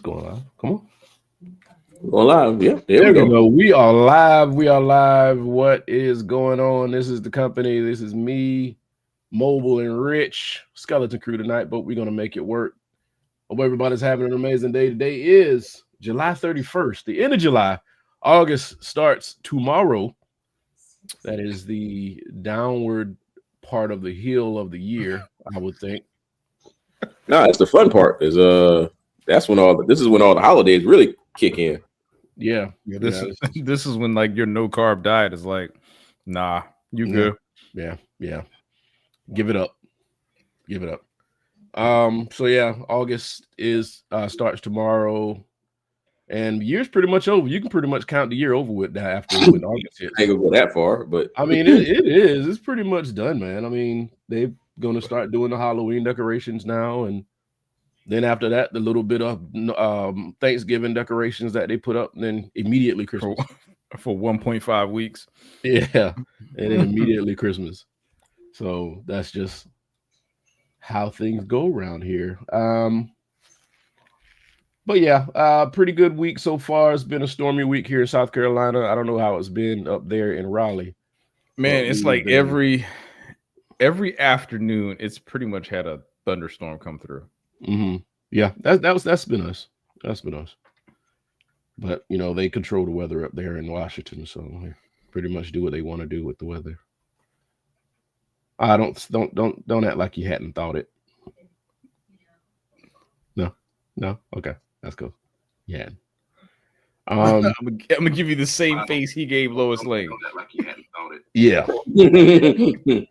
going live. Come on. Well, live. Yeah, there we go. We are live. We are live. What is going on? This is the company. This is me, Mobile, and Rich. Skeleton crew tonight, but we're going to make it work. Hope everybody's having an amazing day. Today is July 31st, the end of July. August starts tomorrow. That is the downward part of the hill of the year, I would think. No, that's the fun part. Is that's when this is when all the holidays really kick in. Yeah. This is when like your no carb diet is like, nah, you good. Yeah. Give it up. So yeah, August is starts tomorrow, and year's pretty much over. You can pretty much count the year over with that after when August hits. I ain't gonna go that far, but I mean it is. It's pretty much done, man. I mean, they're gonna start doing the Halloween decorations now, and then after that, the little bit of Thanksgiving decorations that they put up, and then immediately Christmas for 1.5 weeks. Yeah, and then immediately Christmas. So that's just how things go around here. But yeah, pretty good week so far. It's been a stormy week here in South Carolina. I don't know how it's been up there in Raleigh. Man, it's like every afternoon, it's pretty much had a thunderstorm come through. Mm-hmm. Yeah, that's been us. That's been us. But you know, they control the weather up there in Washington, so they pretty much do what they want to do with the weather. Don't act like you hadn't thought it. No, okay, that's cool. Yeah. I'm gonna give you the same face he gave Lois Lane. Don't act like you hadn't thought it. Yeah.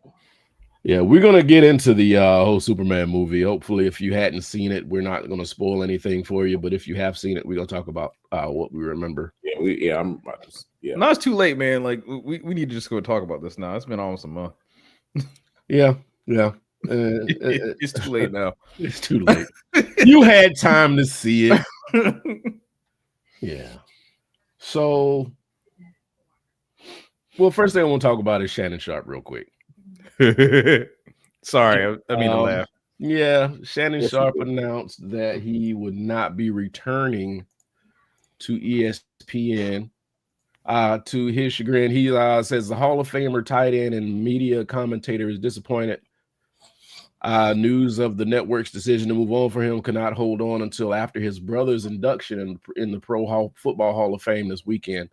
Yeah, we're gonna get into the whole Superman movie. Hopefully, if you hadn't seen it, we're not gonna spoil anything for you. But if you have seen it, we're gonna talk about what we remember. Yeah, No, it's too late, man. Like we need to just go talk about this now. It's been almost a month. Yeah. It's too late now. It's too late. You had time to see it. Yeah. So, well, first thing I want to talk about is Shannon Sharpe real quick. Sorry, I mean to laugh. Yeah, Shannon Sharpe announced that he would not be returning to ESPN. To his chagrin, he says the Hall of Famer, tight end, and media commentator is disappointed. News of the network's decision to move on for him cannot hold on until after his brother's induction in the Football Hall of Fame this weekend.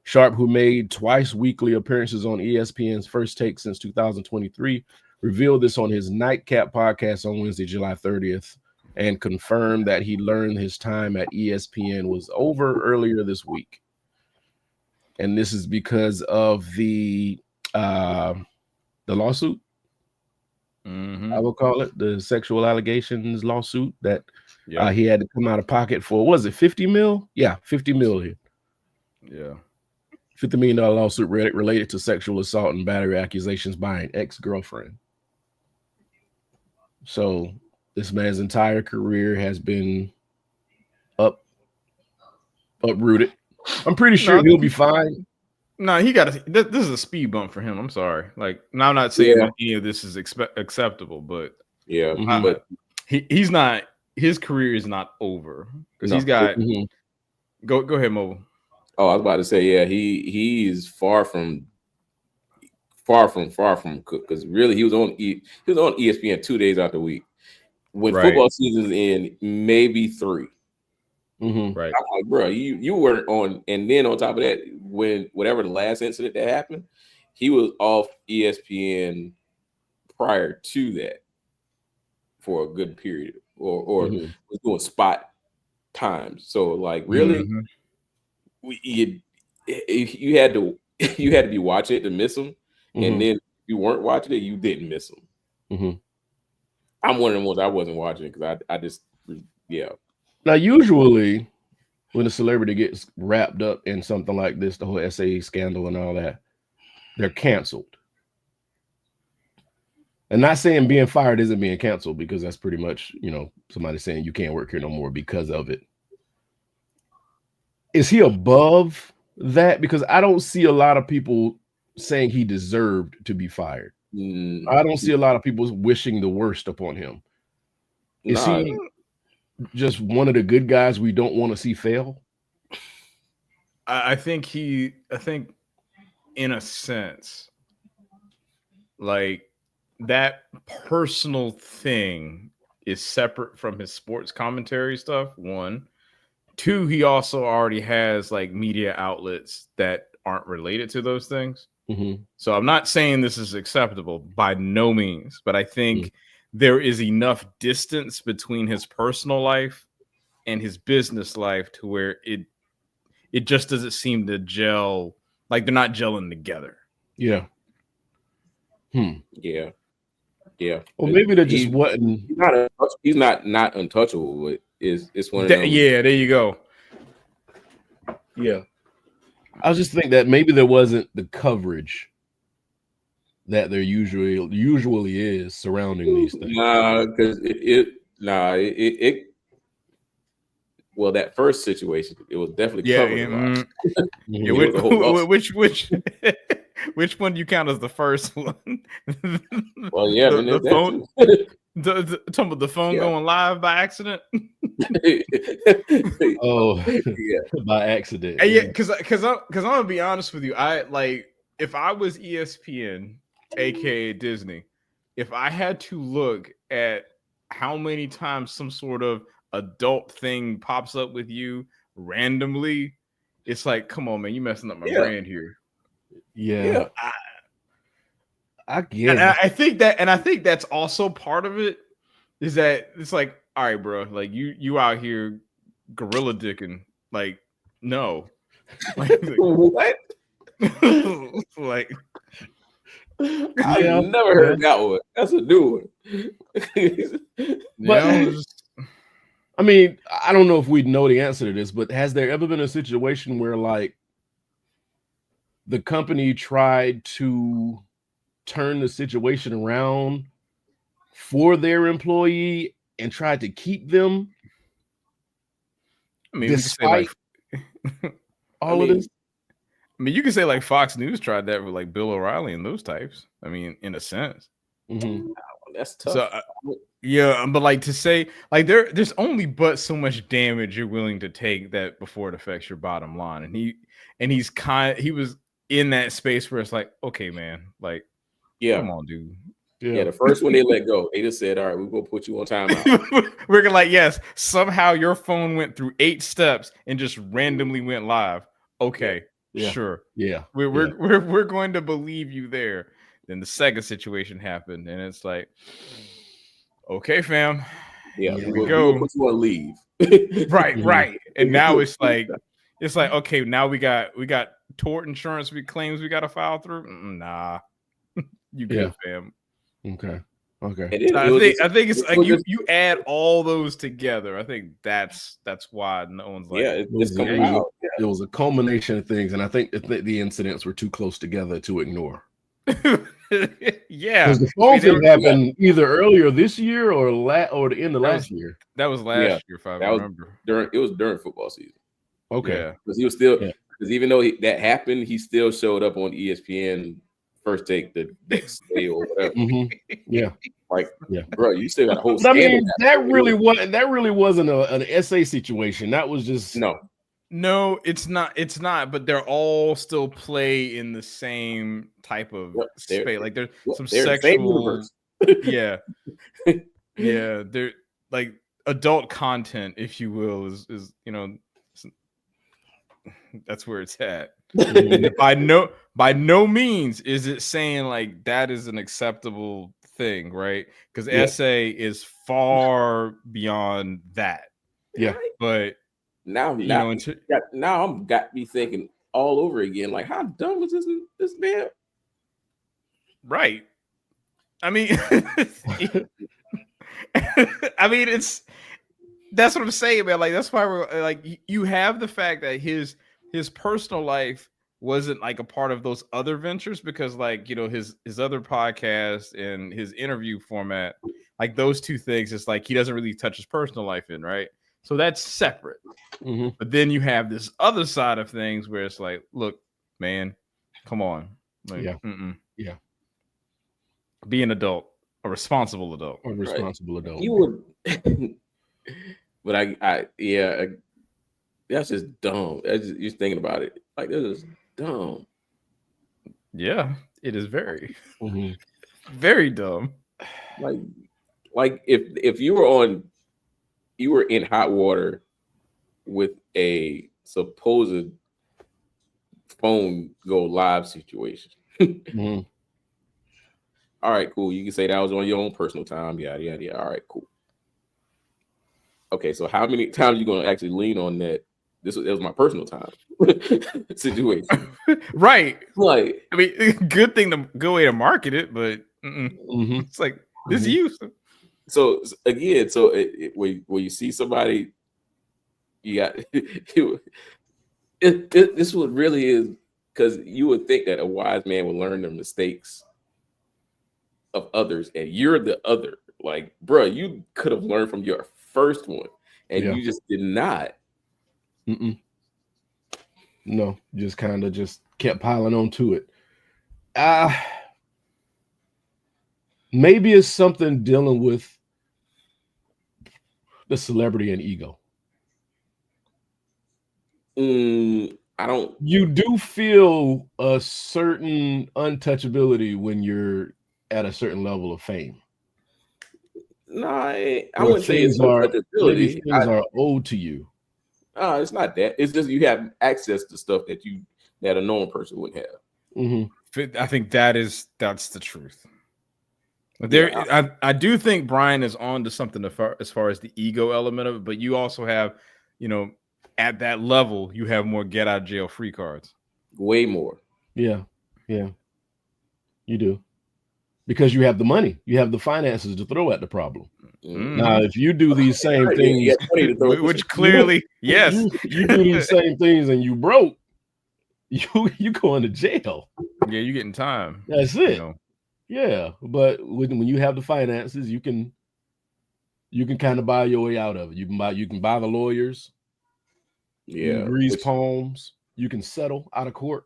Sharpe, who made twice weekly appearances on ESPN's First Take since 2023, revealed this on his Nightcap podcast on Wednesday, July 30th, and confirmed that he learned his time at ESPN was over earlier this week. And this is because of the lawsuit. Mm-hmm. I will call it the sexual allegations lawsuit that he had to come out of pocket for. Was it 50 mil? Yeah, 50 million. Yeah. $50 million lawsuit related to sexual assault and battery accusations by an ex-girlfriend. So this man's entire career has been uprooted. I'm pretty sure he'll be fine. No, he got this is a speed bump for him. I'm sorry. Like, now I'm not saying any of this is acceptable, but but he's not. His career is not over because he's got. Go ahead, Mobile. Oh, I was about to say, yeah, he is far from because really he was on ESPN 2 days out the week. When football season's in, maybe 3. Mm-hmm. Right. I'm like, bro, you weren't on, and then on top of that, when whatever the last incident that happened, he was off ESPN prior to that for a good period, or was doing spot times. So like, really, you had to be watching it to miss him, and then if you weren't watching it, you didn't miss him. Mm-hmm. I'm one of the ones I wasn't watching because I just Now, usually when a celebrity gets wrapped up in something like this, the whole SA scandal and all that, they're canceled. And not saying being fired isn't being canceled, because that's pretty much, somebody saying you can't work here no more because of it. Is he above that? Because I don't see a lot of people saying he deserved to be fired. I don't see a lot of people wishing the worst upon him. just one of the good guys we don't want to see fail? I think in a sense, like that personal thing is separate from his sports commentary stuff. One, two, he also already has like media outlets that aren't related to those things. Mm-hmm. So I'm not saying this is acceptable by no means, but I think there is enough distance between his personal life and his business life to where it just doesn't seem to gel. Like they're not gelling together. Yeah. Yeah. Well, maybe that just wasn't. He's not untouchable. But it's one of them. Yeah, there you go. Yeah. I was just thinking that maybe there wasn't the coverage that there usually is surrounding these things. Nah, because well, that first situation, it was definitely covered. Which one do you count as the first one? Well, yeah, the phone. Talking about the phone going live by accident. Oh, yeah, by accident. Yeah, because I'm gonna be honest with you. I like if I was ESPN, aka Disney, if I had to look at how many times some sort of adult thing pops up with you randomly, it's like, come on, man, you messing up my brand here. Yeah. I get and I think that's also part of it, is that it's like, all right, bro, like you out here gorilla dicking, like, no. Like, what? Like, I've never heard that one. That's a new one. But I mean, I don't know if we know the answer to this, but has there ever been a situation where like the company tried to turn the situation around for their employee and tried to keep them? I mean, despite all of this. I mean, you can say like Fox News tried that with like Bill O'Reilly and those types. I mean, in a sense, that's tough. So, yeah, but like to say like there's only but so much damage you're willing to take that before it affects your bottom line. And he was in that space where it's like, okay, man, like, come on, dude. Yeah, the first one they let go, they just said, all right, we're gonna put you on timeout. We're gonna like, yes, somehow your phone went through 8 steps and just randomly went live. Okay, sure. Yeah. We're going to believe you there. Then the second situation happened, and it's like, okay, fam. Yeah, here we go. We'll put you on leave. Right. And now it's like, okay, now we got tort insurance claims we got to file through. Nah, you good, fam. Okay. I think it's like you add all those together. I think that's why no one's like, it was a culmination of things, and I think the incidents were too close together to ignore. Yeah, because the phone thing happened either earlier this year or the end of last year. That was last year, if I remember. It was during football season. Okay, because he was still because even though that happened, he still showed up on ESPN First Take the next day or whatever. Bro, you still got a whole. I mean, that really wasn't an SA situation. That was just No, it's not. But they're all still play in the same type of space. Like there's some sexual. Yeah, they're like adult content, if you will, is that's where it's at. By no means is it saying like that is an acceptable thing, right? Because SA is far beyond that. Yeah, but now I'm got me thinking all over again. Like, how dumb was this man? Right. I mean, that's what I'm saying, man. Like, that's why we're like, you have the fact that his personal life wasn't like a part of those other ventures, because like, his other podcast and his interview format, like those two things, it's like he doesn't really touch his personal life in, right? So that's separate. Mm-hmm. But then you have this other side of things where it's like, look, man, come on. Like, be an adult, a responsible adult. A responsible adult. You would But that's just dumb. You're thinking about it. Like, this is dumb. Yeah, it is very, Mhm. very dumb. Like if you were in hot water with a supposed phone go live situation. Mhm. All right, cool. You can say that was on your own personal time. Yada yada yada. All right, cool. Okay, so how many times are you gonna actually lean on that? It was my personal time situation. Right. Like, I mean, good way to market it, but Mhm. it's like this Mhm. use. so again, when you see somebody, you got this what really is, because you would think that a wise man would learn the mistakes of others, and you're the other. Like, bro, you could have learned from your first one, and Yeah. you just did not. Mm-mm. No, just kind of just kept piling on to it. Maybe it's something dealing with the celebrity and ego. I don't. You do feel a certain untouchability when you're at a certain level of fame. No, I Where wouldn't say it's maybe untouchability. things are owed to you. It's not that. It's just you have access to stuff that a normal person wouldn't have. Mm-hmm. I think that's the truth. I do think Brian is on to something as far as the ego element of it, but you also have, at that level, you have more get out of jail free cards. Way more. Yeah. You do. Because you have the money, you have the finances to throw at the problem. Now, if you do these same things, which clearly, yes, you do these same things and you broke, you going to jail. Yeah, you getting time. That's it. Yeah, but when you have the finances, you can kind of buy your way out of it. You can buy the lawyers. Yeah, you can grease palms. You can settle out of court.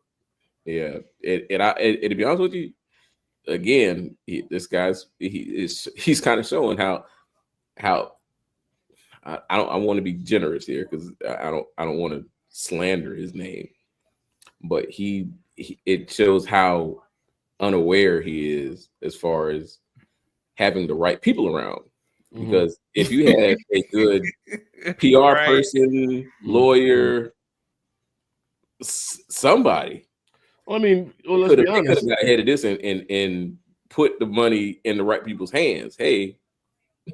Yeah, and to be honest with you, again, he's kind of showing how I want to be generous here, because I don't want to slander his name, but it shows how unaware he is as far as having the right people around. Because if you had a good PR person, lawyer, somebody, well, I mean, let's be honest, could have got ahead of this and put the money in the right people's hands. Hey,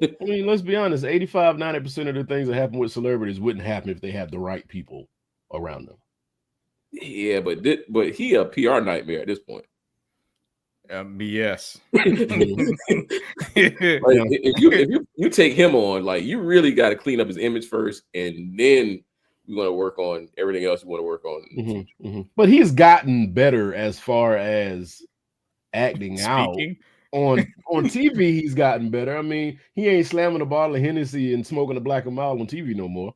I mean, let's be honest, 85-90% of the things that happen with celebrities wouldn't happen if they had the right people around them. Yeah, but he a PR nightmare at this point. BS. If you take him on, like, you really got to clean up his image first, and then you're going to work on everything else you want to work on. But he's gotten better as far as acting out. On TV, he's gotten better. I mean, he ain't slamming a bottle of Hennessy and smoking a Black & Mild on TV no more.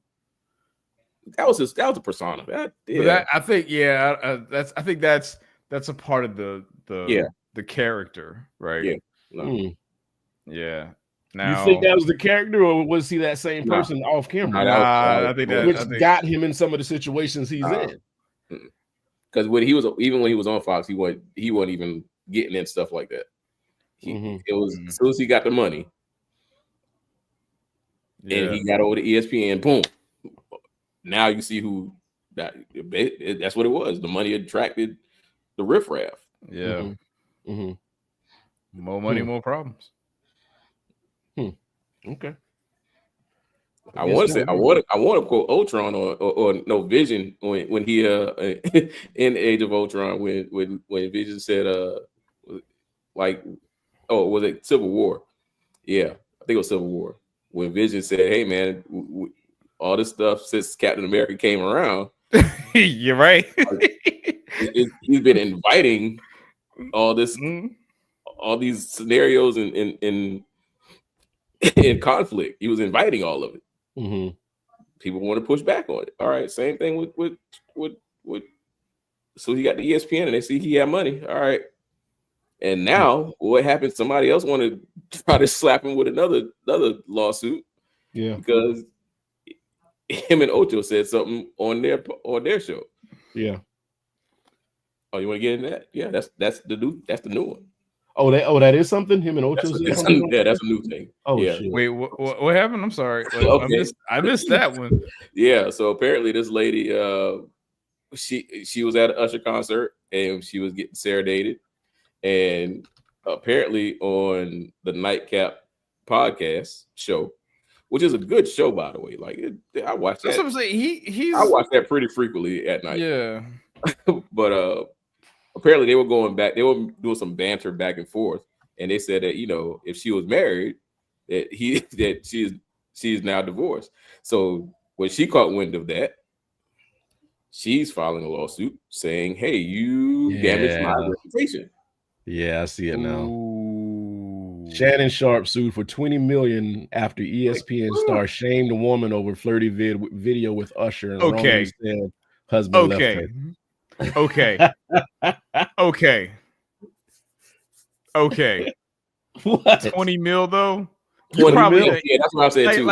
That was a persona. I think that's a part of the character, right? Yeah. Yeah. Now, you think that was the character, or was he that same person off camera? I think that got him in some of the situations he's in. Because when he was on Fox, he wasn't even getting in stuff like that. It was as soon as he got the money, and he got over to ESPN, boom. Now you see who that's what it was. The money attracted the riffraff. Yeah. More money, more problems. Okay. I want to quote Ultron or no, Vision when he in the Age of Ultron when Vision said was it Civil War? Yeah, I think it was Civil War. When Vision said, "Hey man, all this stuff since Captain America came around." You're right. He's been inviting all this, all these scenarios in conflict. He was inviting all of it. People want to push back on it. All right, same thing with. So he got the ESPN, and they see he had money. All right, and now what happens? Somebody else want to try to slap him with another lawsuit. Yeah, because him and Ocho said something on their show. Yeah. Oh, you want to get into that? Yeah, that's the new one. Oh, that is something. Him and Ocho said something. That's a new thing. Oh yeah. shit. Wait, what happened? I'm sorry. Okay. I missed that one. Yeah. So apparently, this lady, she was at an Usher concert and she was getting serenaded, and apparently on the Nightcap podcast show, which is a good show, by the way. Like I watched that. That's what I'm saying. I watch that pretty frequently at night. Yeah. But apparently they were going back. They were doing some banter back and forth, and they said that if she was married, that she's now divorced. So when she caught wind of that, she's filing a lawsuit saying, "Hey, you damaged my reputation." Yeah, I see it now. Ooh. Shannon Sharpe sued for $20 million after ESPN star shamed a woman over flirty video with Usher and wrongly said husband left her. Okay. What? 20 mil though? You probably yeah, that's what I'm saying too.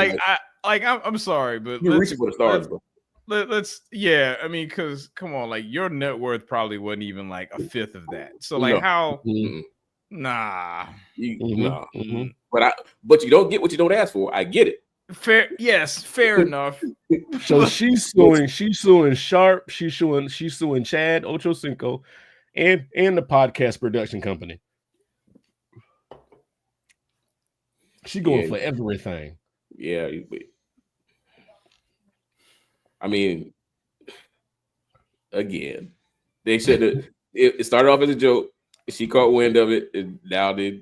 I'm sorry, but you're reaching for the stars, bro. Let's I mean, because come on, like your net worth probably wasn't even like a fifth of that. So like how nah. But you don't get what you don't ask for. I get it. Fair enough. So she's suing Sharpe, she's suing Chad Ochocinco and the podcast production company. She going for everything. Yeah. I mean, again, they should have. It started off as a joke. She caught wind of it, and now they.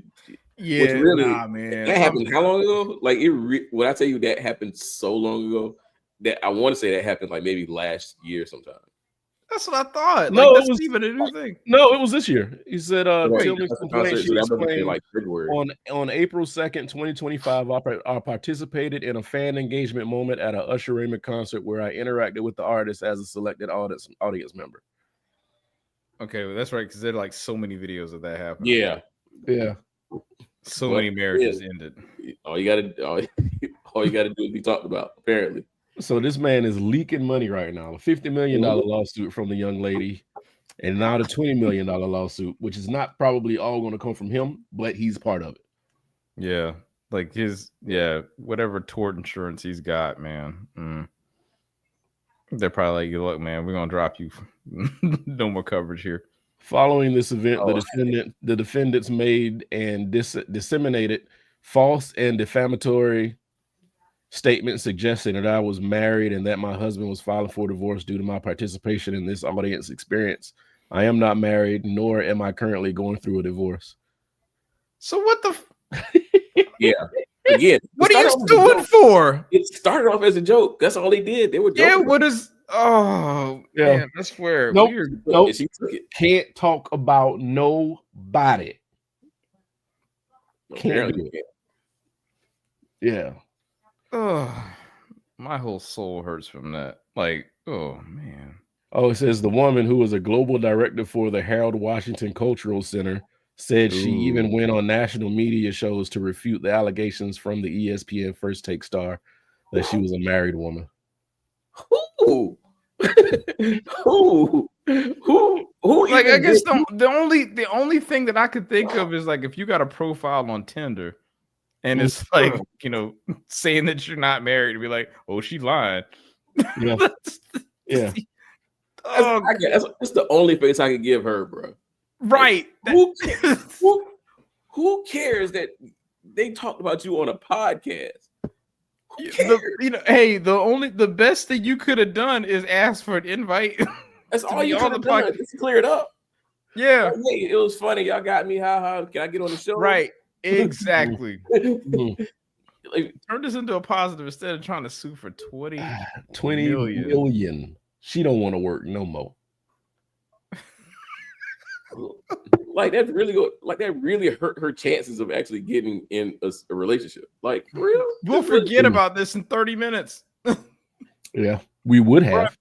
Yeah, really, man. That happened how long ago? Like when I tell you that happened so long ago, that I want to say that happened like maybe last year sometime. That's what I thought. No, that's it was even a new thing. No, it was this year. He said Tillman's complained she explained like February. On April 2nd, 2025, I participated in a fan engagement moment at a Usher Raymond concert where I interacted with the artist as a selected audience member. Okay, well, that's right, because there are like so many videos of that happening. Yeah. So many marriages ended. All you gotta do is be talked about, apparently. So this man is leaking money right now. A $50 million lawsuit from the young lady, and now the $20 million lawsuit, which is not probably all going to come from him, but he's part of it. Yeah, like whatever tort insurance he's got, man. They're probably like, look, man, we're gonna drop you. No more coverage here. Following this event, the defendants made and disseminated false and defamatory statement suggesting that I was married and that my husband was filing for divorce due to my participation in this audience experience. I am not married, nor am I currently going through a divorce. So what the? Yeah. Again, what are you doing for? It started off as a joke. That's all they did. They were joking. Yeah. What is? Oh, yeah. Man, that's where. Nope. Can't talk about nobody. Can't do it. Yeah. Oh, my whole soul hurts from that. Like, oh man. Oh, it says the woman who was a global director for the Harold Washington Cultural Center said she even went on national media shows to refute the allegations from the ESPN First Take star that she was a married woman. Who? Like, I guess the only thing that I could think of is like if you got a profile on Tinder. And it's like, saying that you're not married, to be like, oh, she lying. Yeah. Yeah. That's the only face I could give her, bro. Right. Like, who cares that they talked about you on a podcast? Who cares? The best thing you could have done is ask for an invite. That's all you could have done. Just clear it up. Yeah. Like, hey, it was funny. Y'all got me. How can I get on the show? Right. Exactly. Like, turn this into a positive instead of trying to sue for 20 million. She don't want to work no more. Like that really hurt her chances of actually getting in a relationship. Like, for real? We'll forget about this in 30 minutes. Yeah, we would have.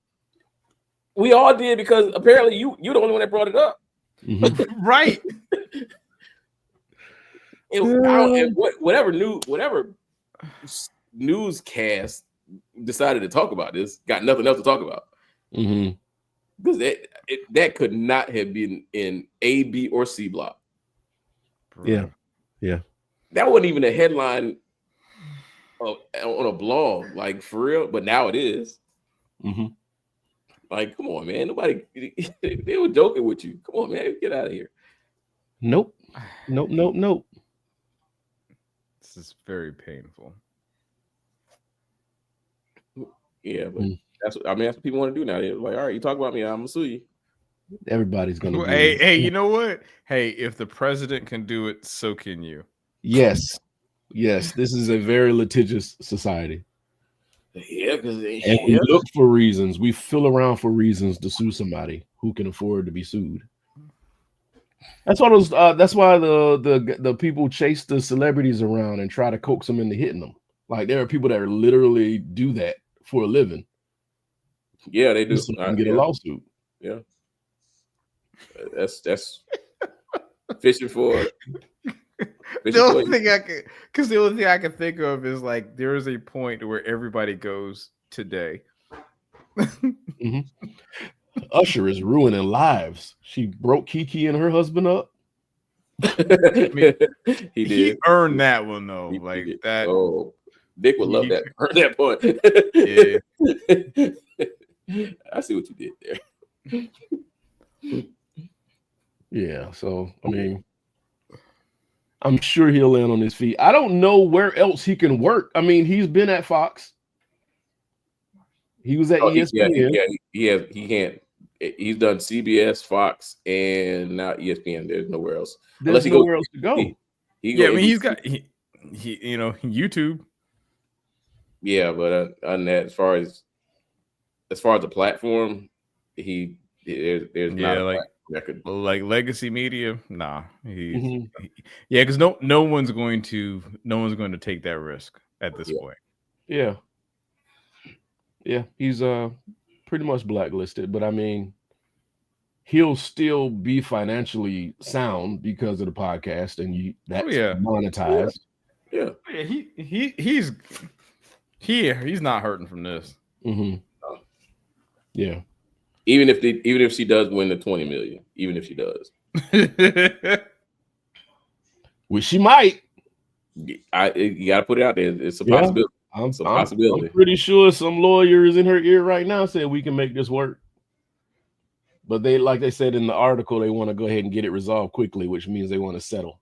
We all did because apparently you're the only one that brought it up. Mm-hmm. Right. And whatever newscast decided to talk about this, got nothing else to talk about. Mm-hmm. Because that could not have been in A, B, or C block. Yeah. Yeah. That wasn't even a headline on a blog, like for real. But now it is. Mm-hmm. Like, come on, man. Nobody, they were joking with you. Come on, man. Get out of here. Nope. Nope. This is very painful. Yeah, but that's what people want to do now. They're like, all right, you talk about me, I'm gonna sue you. Everybody's gonna. Hey, you know what? Hey, if the president can do it, so can you. Yes. This is a very litigious society. Yeah, because we look for reasons. We fill around for reasons to sue somebody who can afford to be sued. That's why that's why the people chase the celebrities around and try to coax them into hitting them. Like there are people that literally do that for a living. Yeah, they do. So they can get a lawsuit. Yeah, that's fishing for. The only thing I can think of is like there is a point where everybody goes today. Mm-hmm. Usher is ruining lives. She broke Kiki and her husband up. I mean, he earned that one though. He that. Oh, Dick would love that. Earn that point. Yeah, I see what you did there. Yeah, so I mean, I'm sure he'll land on his feet. I don't know where else he can work. I mean, he's been at Fox. He was at ESPN. He can't. He's done CBS, Fox, and now ESPN. There's nowhere else. There's nowhere else to go. He's got YouTube. Yeah, but on that, as far as the platform, there's not a record like Legacy Media. Nah, because no one's going to take that risk at this point. Yeah, he's pretty much blacklisted, but I mean, he'll still be financially sound because of the podcast, and that's monetized. Yeah, he's not hurting from this. Mm-hmm. Yeah. Even if she does win the 20 million, even if she does, which she might, you got to put it out there. It's a possibility. It's a possibility. I'm pretty sure some lawyer is in her ear right now saying we can make this work. But they, like they said in the article, they want to go ahead and get it resolved quickly, which means they want to settle.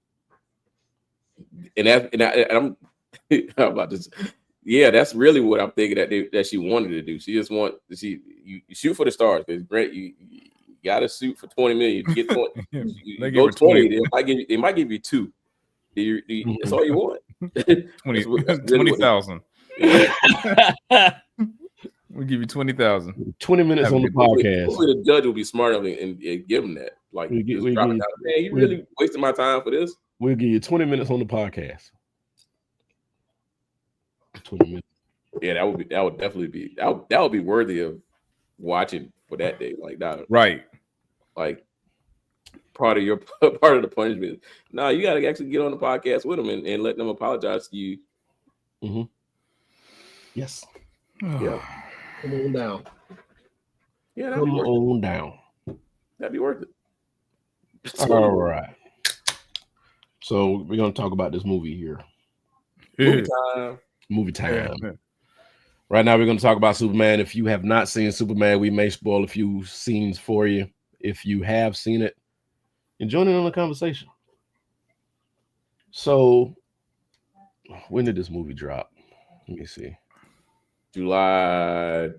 And I'm about this. Yeah, that's really what I'm thinking that she wanted to do. She just you shoot for the stars because Brent, you got to shoot for 20 million. You get 20, you go 20. They might give you 2. That's all you want. 20,000. We'll give you 20,000. 20 minutes on the podcast. Hopefully the judge will be smart enough and give him that. Like, man, you really wasting my time for this? We'll give you 20 minutes on the podcast. 20 minutes. Yeah, that would definitely be that would be worthy of watching for that day. Like that, right? Like part of the punishment. No, you got to actually get on the podcast with them and let them apologize to you. Mm-hmm. Yes. Yeah. Come on down. Yeah, come on down. That'd be worth it. All right. So we're gonna talk about this movie here. Movie time. Yeah. Right now, we're going to talk about Superman. If you have not seen Superman, we may spoil a few scenes for you. If you have seen it, and join in on the conversation. So, when did this movie drop? Let me see. July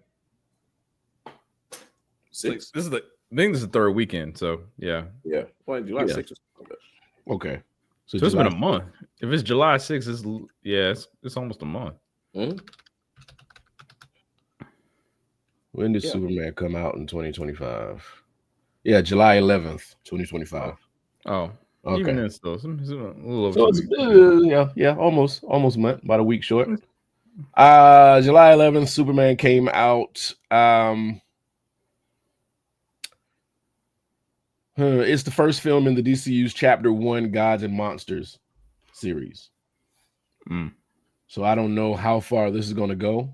6th. I think this is the third weekend. So yeah. Well, July 6th. Okay. So it's been a month. If it's July 6th, it's almost a month. Mm-hmm. When did Superman come out in 2025? Yeah, July 11th, 2025. Oh, okay. Even this though, it's a little over. So almost a month, about a week short. July 11th, Superman came out. It's the first film in the DCU's Chapter 1 Gods and Monsters series. So I don't know how far this is going to go.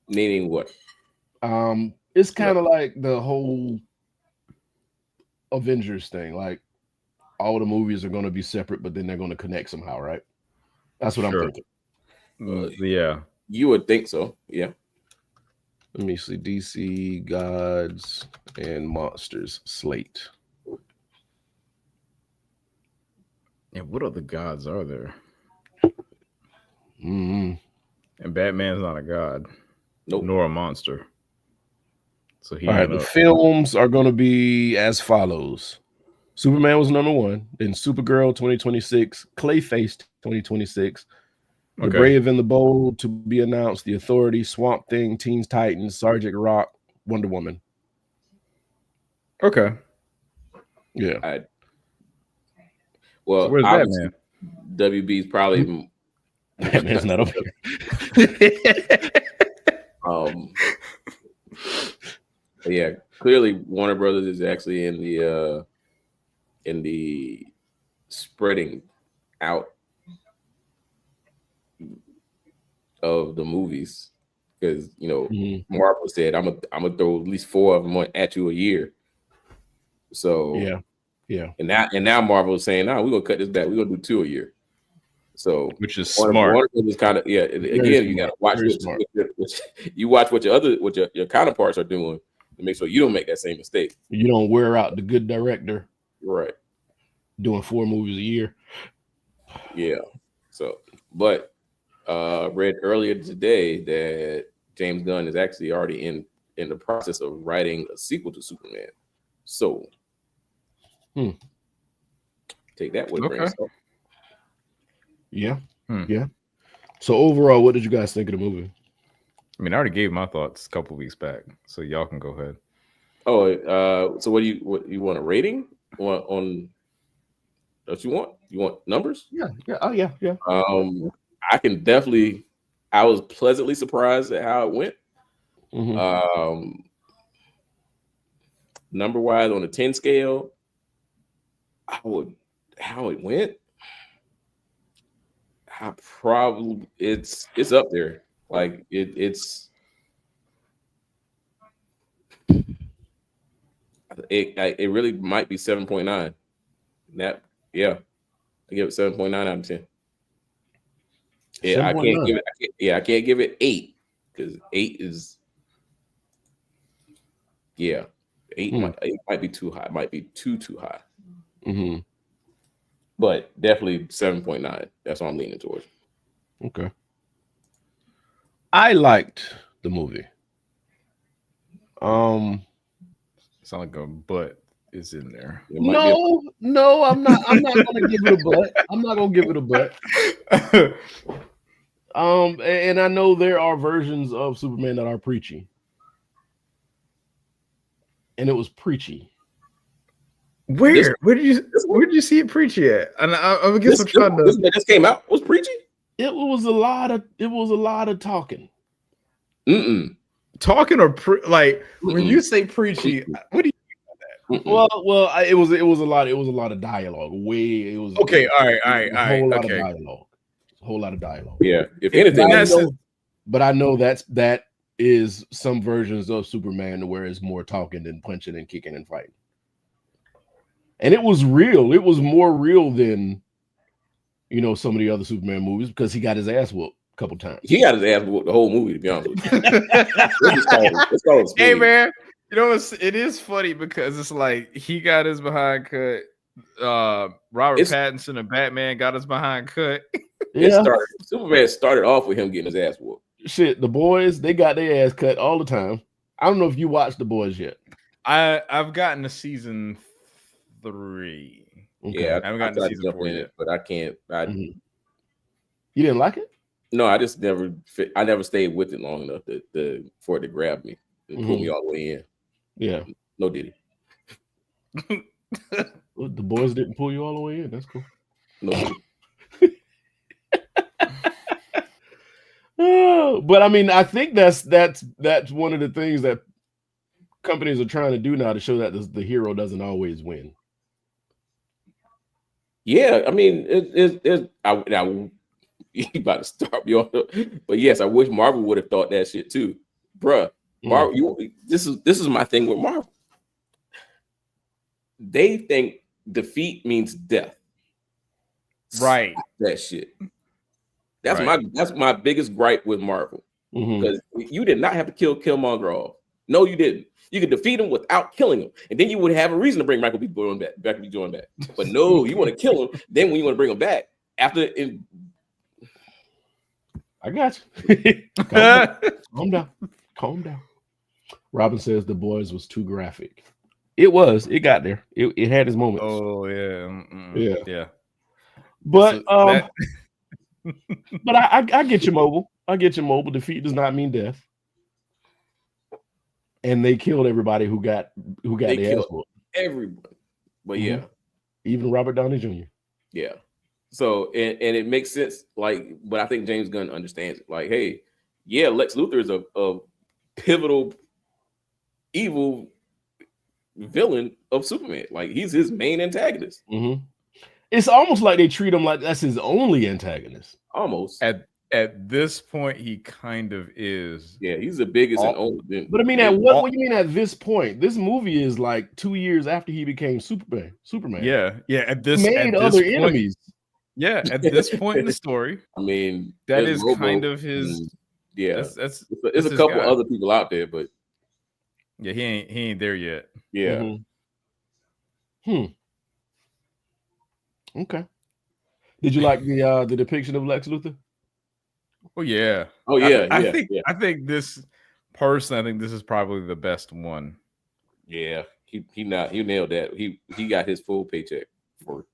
Meaning what? It's kind of like the whole Avengers thing. Like all the movies are going to be separate, but then they're going to connect somehow, right? That's what I'm thinking. Yeah, you would think so. Yeah. Let me see. DC Gods and Monsters slate. And what other gods are there? Mm-hmm. And Batman's not a god, Nope. nor a monster. So he. All right, the films are going to be as follows. Superman was number 1, then Supergirl 2026, Clayface 2026, The Brave and the Bold to be announced, The Authority, Swamp Thing, Teen Titans, Sergeant Rock, Wonder Woman. Okay. Yeah. Well, so where's Batman? WB's probably Batman's not up here. Yeah, clearly Warner Brothers is actually in the spreading out of the movies, because Marvel said I'm gonna throw at least 4 of them at you a year. So yeah. And now Marvel is saying, we're gonna cut this back. We're gonna do 2 a year. So which is smart. Warner is kind of again, you gotta watch you watch what your counterparts are doing to make sure you don't make that same mistake. You don't wear out the good director. Right. Doing 4 movies a year. Yeah. So, but read earlier today that James Gunn is actually already in the process of writing a sequel to Superman. So take that with a grain of salt. Yeah. Yeah. So overall, what did you guys think of the movie? I mean, I already gave my thoughts a couple weeks back, so y'all can go ahead. Oh, so what you want a rating on what you want? You want numbers? Yeah. Oh, yeah. I can definitely. I was pleasantly surprised at how it went. Mm-hmm. Number wise, on a 10 scale, how it went. I probably it's up there. Like it's. It really might be 7.9. I give it 7.9 out of 10. Yeah, I can't give it 8 because 8 is 8 might be too high. It might be too high. Mm-hmm. But definitely 7.9. That's what I'm leaning towards. Okay. I liked the movie. Sound like a butt is in there. No, I'm not gonna give it a butt. I'm not gonna give it a butt. And I know there are versions of Superman that are preachy. And it was preachy. Where did you see it preachy at? And I guess I'm trying to. This came out. It was preachy. It was a lot of talking. Talking or when you say preachy, what do you mean by that? Well, it was a lot. It was a lot of dialogue. It was okay. All right. A whole lot of dialogue. A whole lot of dialogue. Yeah. If anything, but I know that is some versions of Superman where it's more talking than punching and kicking and fighting. And it was real. It was more real than some of the other Superman movies because he got his ass whooped a couple times. He got his ass whooped the whole movie, to be honest with you. Hey man, it is funny because it's like he got his behind cut. Robert Pattinson and Batman got his behind cut. Yeah. Superman started off with him getting his ass whooped. Shit, the boys, they got their ass cut all the time. I don't know if you watched The Boys yet. I've gotten to season 3. Okay. Yeah, I haven't gotten to season 4 yet, but I can't. You didn't like it? No, I just never. I never stayed with it long enough for it to grab me and pull me all the way in. Yeah, no did it. Well, The Boys didn't pull you all the way in. That's cool. No. But I mean, I think that's one of the things that companies are trying to do now to show that the hero doesn't always win. Yeah, I mean, you about to start me on, but yes, I wish Marvel would have thought that shit too. bruh. Marvel, this is my thing with Marvel. They think defeat means death. Right. That shit. That's my biggest gripe with Marvel. Because you did not have to kill Killmonger off. No, you didn't. You could defeat him without killing him, and then you would have a reason to bring Michael B. Jordan back. But no, you want to kill him. Then when you want to bring him back after, I got you. Calm down. Robin says The Boys was too graphic. It was. It got there. It had its moments. Oh yeah. Yeah. But but I get you, Mobile. I get you, Mobile. Defeat does not mean death. And they killed everybody who got the ass whooped. Everybody. But yeah. Even Robert Downey Jr. Yeah. So and it makes sense, like, but I think James Gunn understands it. Like, hey, yeah, Lex Luthor is a pivotal evil villain of Superman. Like, he's his main antagonist. It's almost like they treat him like that's his only antagonist. Almost. At this point, he kind of is. Yeah, he's the biggest and only. But I mean, what do you mean at this point? This movie is like 2 years after he became Superman. Yeah. At this other point, enemies. Yeah, at this point in the story, I mean, that is kind of his. Yeah, that's there's a couple other people out there, but yeah, he ain't there yet. Yeah. Okay. Did you like the depiction of Lex Luthor? Oh yeah. Oh yeah. I think this is probably the best one. Yeah, he nailed that. He got his full paycheck for.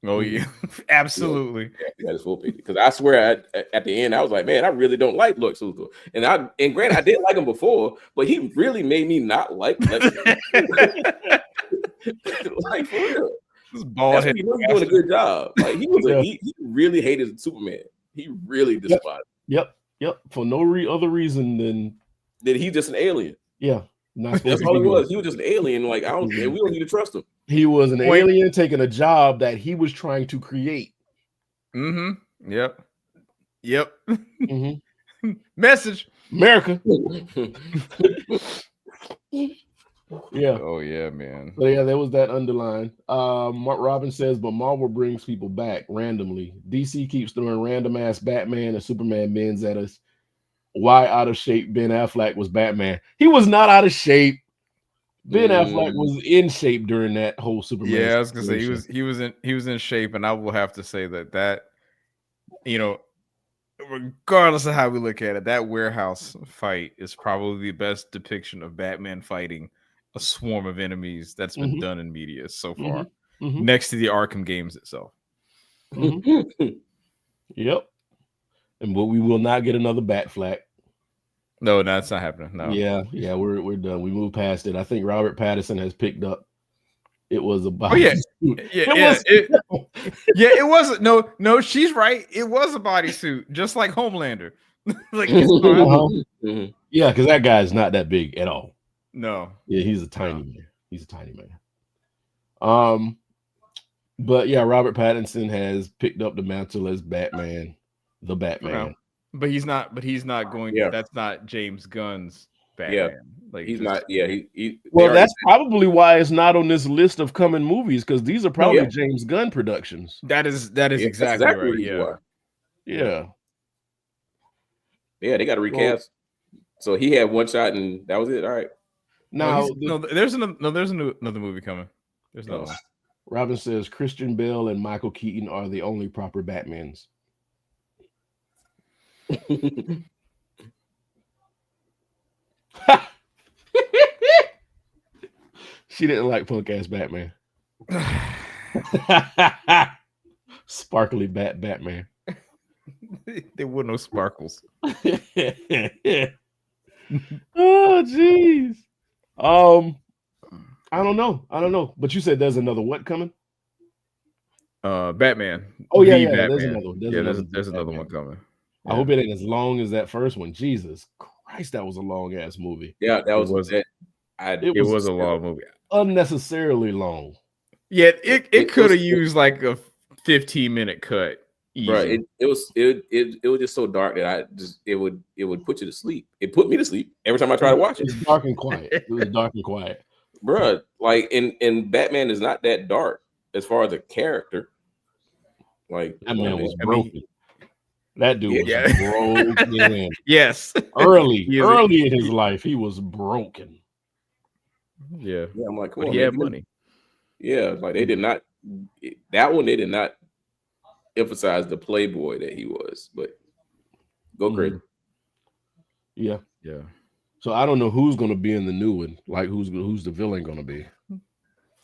Oh yeah, absolutely. Yeah, he got his full paycheck. Because I swear, at the end, I was like, man, I really don't like Lex Luthor. And granted, I did like him before, but he really made me not like Lex Luthor. Like, for real. This bald head. He was doing a good job. Like, he really hated Superman. He really despised. Yep. For no other reason than he just an alien. Yeah. That's all he was. He was just an alien. Like, we don't need to trust him. He was an alien taking a job that he was trying to create. Yep. Message. America. Yeah. Oh yeah, man. So yeah, there was that underline. Mark Robin says, but Marvel brings people back randomly. DC keeps throwing random ass Batman and Superman bends at us. Why out of shape Ben Affleck was Batman? He was not out of shape. Ben Affleck was in shape during that whole Superman. Yeah, I was gonna say he was in shape, and I will have to say that regardless of how we look at it, that warehouse fight is probably the best depiction of Batman fighting a swarm of enemies that's been done in media so far, next to the Arkham games itself. Yep. But we will not get another Batfleck. No, that's not happening. No. Yeah, we're done. We moved past it. I think Robert Pattinson has picked up. It was about. Oh yeah, it wasn't. No, she's right. It was a bodysuit, just like Homelander. Like, yeah, because that guy is not that big at all. No. Yeah, he's a tiny man. He's a tiny man. But yeah, Robert Pattinson has picked up the mantle as Batman, the Batman. But he's not going. Yeah. That's not James Gunn's Batman. Yeah. Like, he's not. Yeah, that's probably why it's not on this list of coming movies, because these are probably James Gunn productions. That is exactly right. Yeah. Yeah, they got to recast. So he had one shot, and that was it. All right. Now, there's another movie coming. There's another one. Robin says Christian Bale and Michael Keaton are the only proper Batmans. She didn't like punk ass Batman. Sparkly Batman. There were no sparkles. Oh jeez. I don't know. But you said there's another what coming? Batman. Oh yeah, Batman. There's another one. There's another one coming. I hope it ain't as long as that first one. Jesus Christ, that was a long ass movie. Yeah, that was it. It was a long movie. Unnecessarily long. Yeah, it could have used like a 15-minute cut. Bro, Easy. it was just so dark that it would put you to sleep. It put me to sleep every time I try to watch it. It's dark and quiet. It was dark and quiet. Bro, like and Batman is not that dark as far as a character. Like That man was I mean, broken. That dude was Yeah. broken. Yes. early He is- in his life, he was broken. Yeah. yeah, I'm like, come But on, he man. had money. Yeah, like they did not that one. They did not emphasize the playboy that he was. But go crazy. Yeah. Yeah. So I don't know who's going to be in the new one. Like who's the villain going to be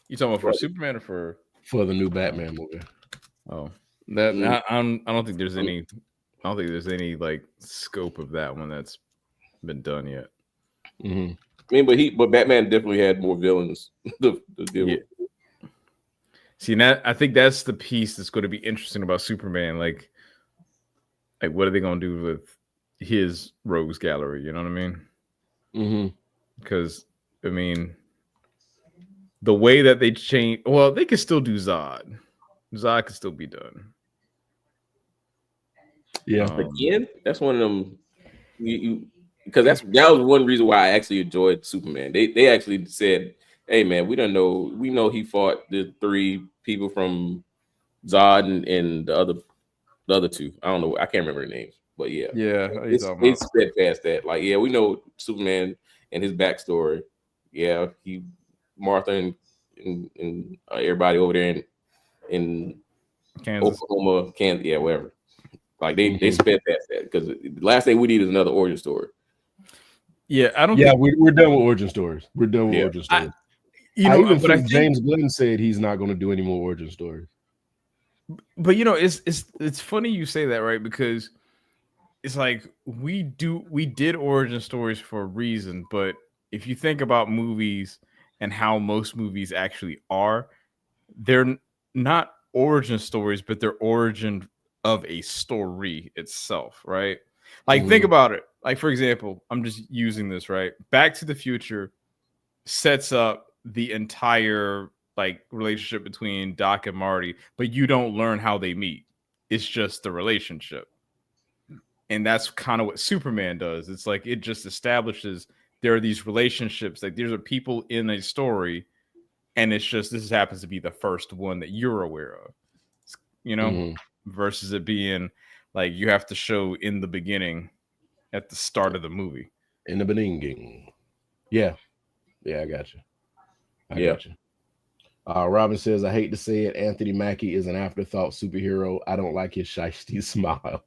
You talking about for Superman or for? for the new Batman movie? Oh, that Mm. I don't think there's any. I don't think there's any like scope of that one that's been done yet. Mm-hmm. I mean, but Batman definitely had more villains to deal with. See, that I think that's the piece that's going to be interesting about Superman. Like what are they going to do with his rogues gallery? You know what I mean? Mm-hmm. Because I mean, the way that they change, well, they could still do Zod. Zod could still be done. Yeah. Again, that's one of them. Because that was one reason why I actually enjoyed Superman. They actually said, "Hey, man, we know he fought the 3 people from Zod and the other 2. I don't know, I can't remember their names, but yeah, they sped past that. Like, yeah, we know Superman and his backstory. Yeah, he Martha and everybody over there in Kansas. Oklahoma, Kansas, yeah, whatever. Like they sped past that because the last thing we need is another origin story. Yeah, I don't. Yeah, we're done with origin stories. We're done with origin stories. I even think James Gunn said he's not going to do any more origin stories. But it's funny you say that, right? Because it's like we did origin stories for a reason, but if you think about movies and how most movies actually are, they're not origin stories, but they're origin of a story itself, right? Like think about it. Like for example, I'm just using this, right? Back to the Future sets up the entire like relationship between Doc and Marty, but you don't learn how they meet. It's just the relationship. And that's kind of what Superman does. It's like it just establishes there are these relationships, like there's people in a story, and it's just this happens to be the first one that you're aware of, you know, versus it being like you have to show in the beginning at the start of the movie. In the beginning. Yeah. Yeah, I got you. I got you. Robin says, I hate to say it, Anthony Mackie is an afterthought superhero. I don't like his shiesty smile.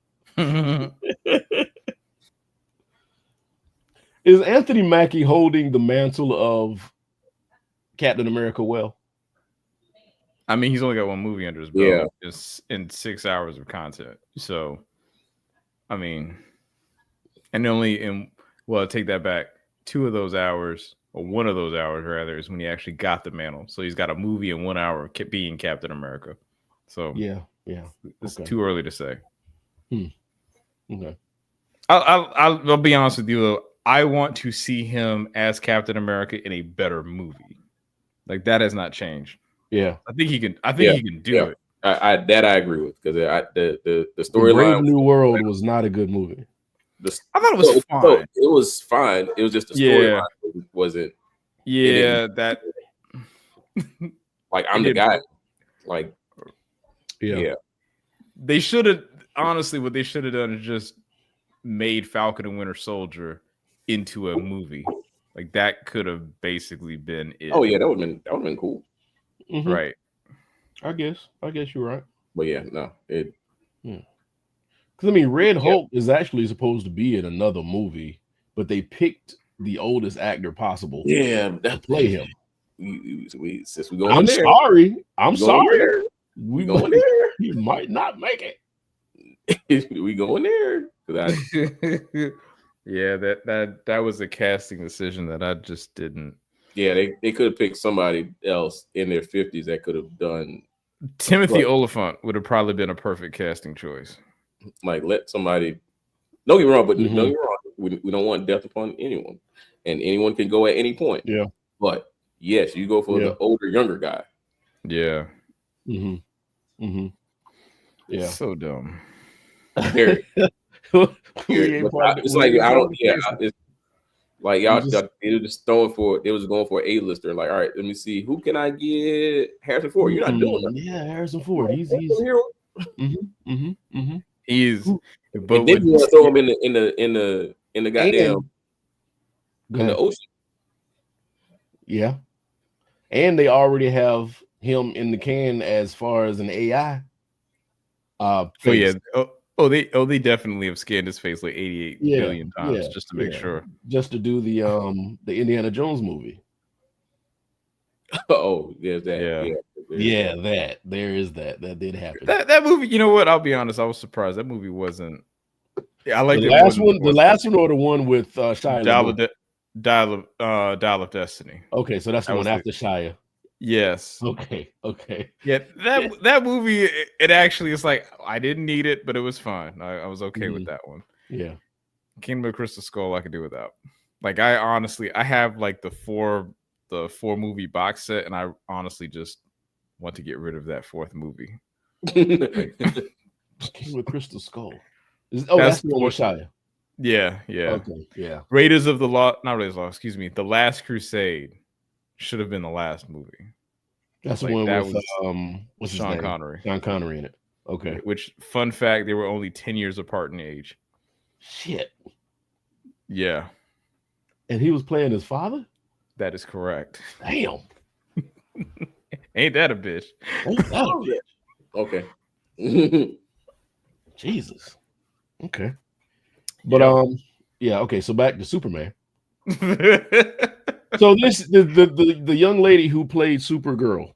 Is Anthony Mackie holding the mantle of Captain America well? I mean, he's only got one movie under his belt. Just in 6 hours of content. So, I mean, and take that back. 2 of those hours, or 1 of those hours rather, is when he actually got the mantle. So he's got a movie in 1 hour of being Captain America. So yeah, it's too early to say. Okay, I'll be honest with you though. I want to see him as Captain America in a better movie. Like that has not changed. Yeah, I think he can. I think he can do it. I agree with because the storyline. Brave New World was not a good movie. I thought it was fine. It was fine. It was just the storyline wasn't. Yeah, that. Like I'm the guy. Like, yeah. They should have honestly. What they should have done is just made Falcon and Winter Soldier into a movie. Like that could have basically been it. Oh yeah, that would have been cool. Right. I guess you're right. But yeah, no, it. Because I mean, Red Hulk is actually supposed to be in another movie, but they picked the oldest actor possible. To play him. Since we go. I'm sorry. I'm sorry. We going there. He might not make it. We going there. Yeah, that was a casting decision that I just didn't. Yeah, they could have picked somebody else in their 50s that could have done. Timothy Oliphant would have probably been a perfect casting choice. Like, let somebody. Don't get me wrong, but don't get me wrong. We don't want death upon anyone, and anyone can go at any point. Yeah, but yes, you go for the older, younger guy. Yeah. Yeah, Yeah. So dumb. Very. We ain't part of It's we like ain't I part don't. of the Yeah, case. it's like y'all. They were just throwing for. They was going for an A-lister. Like, all right, let me see who can I get. Harrison Ford. You're not doing that. Yeah, Harrison Ford. He's hero. He's But but then with you want to throw him in the goddamn in the ocean. Yeah, and they already have him in the can as far as an AI. Face. they definitely have scanned his face like 88 billion times just to make sure. Just to do the Indiana Jones movie. Oh, there's that. Yeah, that. There is that. That did happen. That movie, you know what? I'll be honest, I was surprised. That movie wasn't. Yeah, I like the last one. The last one or the one with Shia LaBeouf? Dial of Destiny. Okay, so that's the one after Shia. Yes. Okay. Yeah, that movie, it actually is like I didn't need it, but it was fine. I was okay with that one. Yeah. Kingdom of Crystal Skull, I could do without. Like I have like the four movie box set, and I honestly just want to get rid of that fourth movie. Kingdom of Crystal Skull. That's the one with Shia. Yeah. Okay, yeah. Raiders of the Lost, not Raiders of the Lost, excuse me. The Last Crusade should have been the last movie. That's the one with what's Sean his name? Connery. Sean Connery in it. Okay. Which, fun fact, they were only 10 years apart in age. Shit. Yeah. And he was playing his father? That is correct. Damn. Ain't that a bitch? Okay. Jesus. Okay. But okay, so back to Superman. So this the young lady who played Supergirl,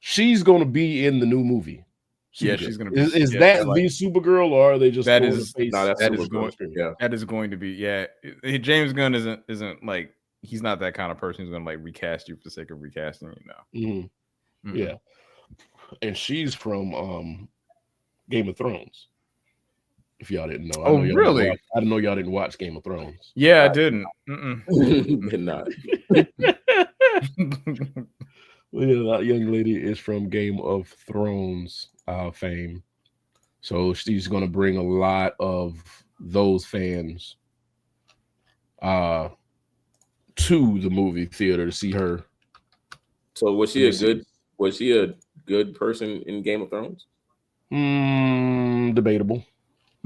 she's gonna be in the new movie. Yeah, she's gonna be. Is that the Supergirl, or are they just that is going to be James Gunn isn't like, he's not that kind of person who's gonna like recast you for the sake of recasting you now. Mm-hmm. Yeah, and she's from Game of Thrones. If y'all didn't know. Really? I didn't know y'all didn't watch Game of Thrones. Yeah, I didn't. Did not. Well, yeah, that young lady is from Game of Thrones fame. So she's going to bring a lot of those fans to the movie theater to see her. So was she a good person in Game of Thrones? Debatable.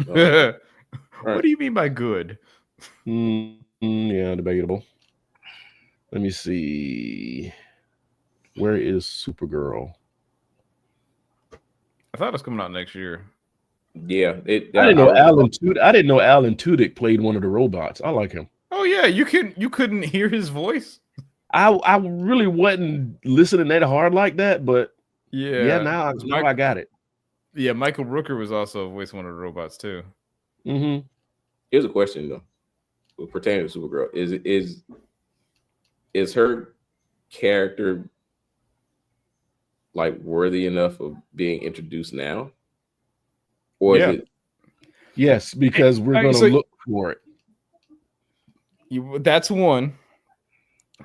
Right. What do you mean by good? Yeah, debatable. Let me see. Where is Supergirl? I thought it was coming out next year. Yeah, I didn't know Alan Tudyk played one of the robots. I like him. Oh yeah, you couldn't hear his voice. I really wasn't listening that hard like that, but now I got it. Yeah, Michael Rooker was also voicing one of the robots too. Mm-hmm. Here's a question though, pertaining to Supergirl: is her character like worthy enough of being introduced now, or is it? Yes, because we're going to look for it. That's one.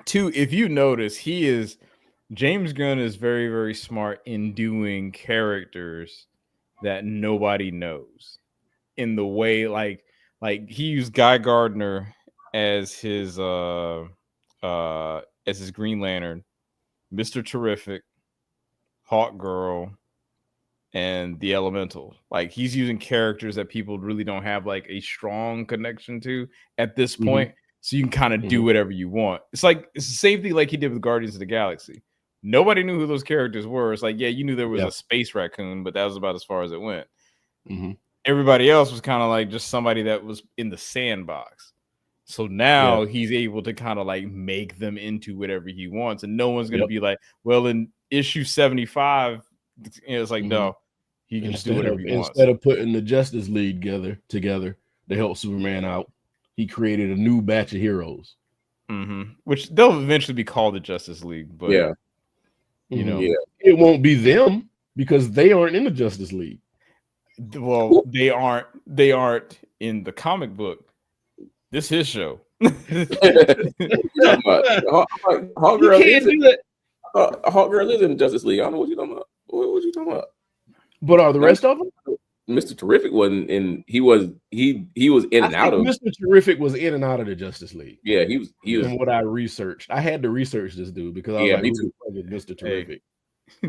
Two, if you notice, James Gunn is very, very smart in doing characters that nobody knows, in the way like he used Guy Gardner as his Green Lantern, Mr. Terrific, Hawk Girl, and the Elemental. Like, he's using characters that people really don't have like a strong connection to at this point. So you can kind of do whatever you want. It's the same thing like he did with Guardians of the Galaxy. Nobody knew who those characters were. It's like, yeah, you knew there was a space raccoon, but that was about as far as it went. Everybody else was kind of like just somebody that was in the sandbox. So now he's able to kind of like make them into whatever he wants. And no one's going to be like, well, in issue 75, it's like, no, he can just do whatever he wants. Instead of putting the Justice League together to help Superman out, he created a new batch of heroes. Which they'll eventually be called the Justice League. But it won't be them because they aren't in the Justice League. Well, they aren't in the comic book. This is his show. Hawk Girl is in Justice League. I don't know what you're talking about. What you talking about? But are the rest of them? Mr. Terrific wasn't in. He was in and out of. Mr. Terrific was in and out of the Justice League. Yeah, he was. From what I researched, I had to research this dude because I was like, "Who is Mr. Terrific?"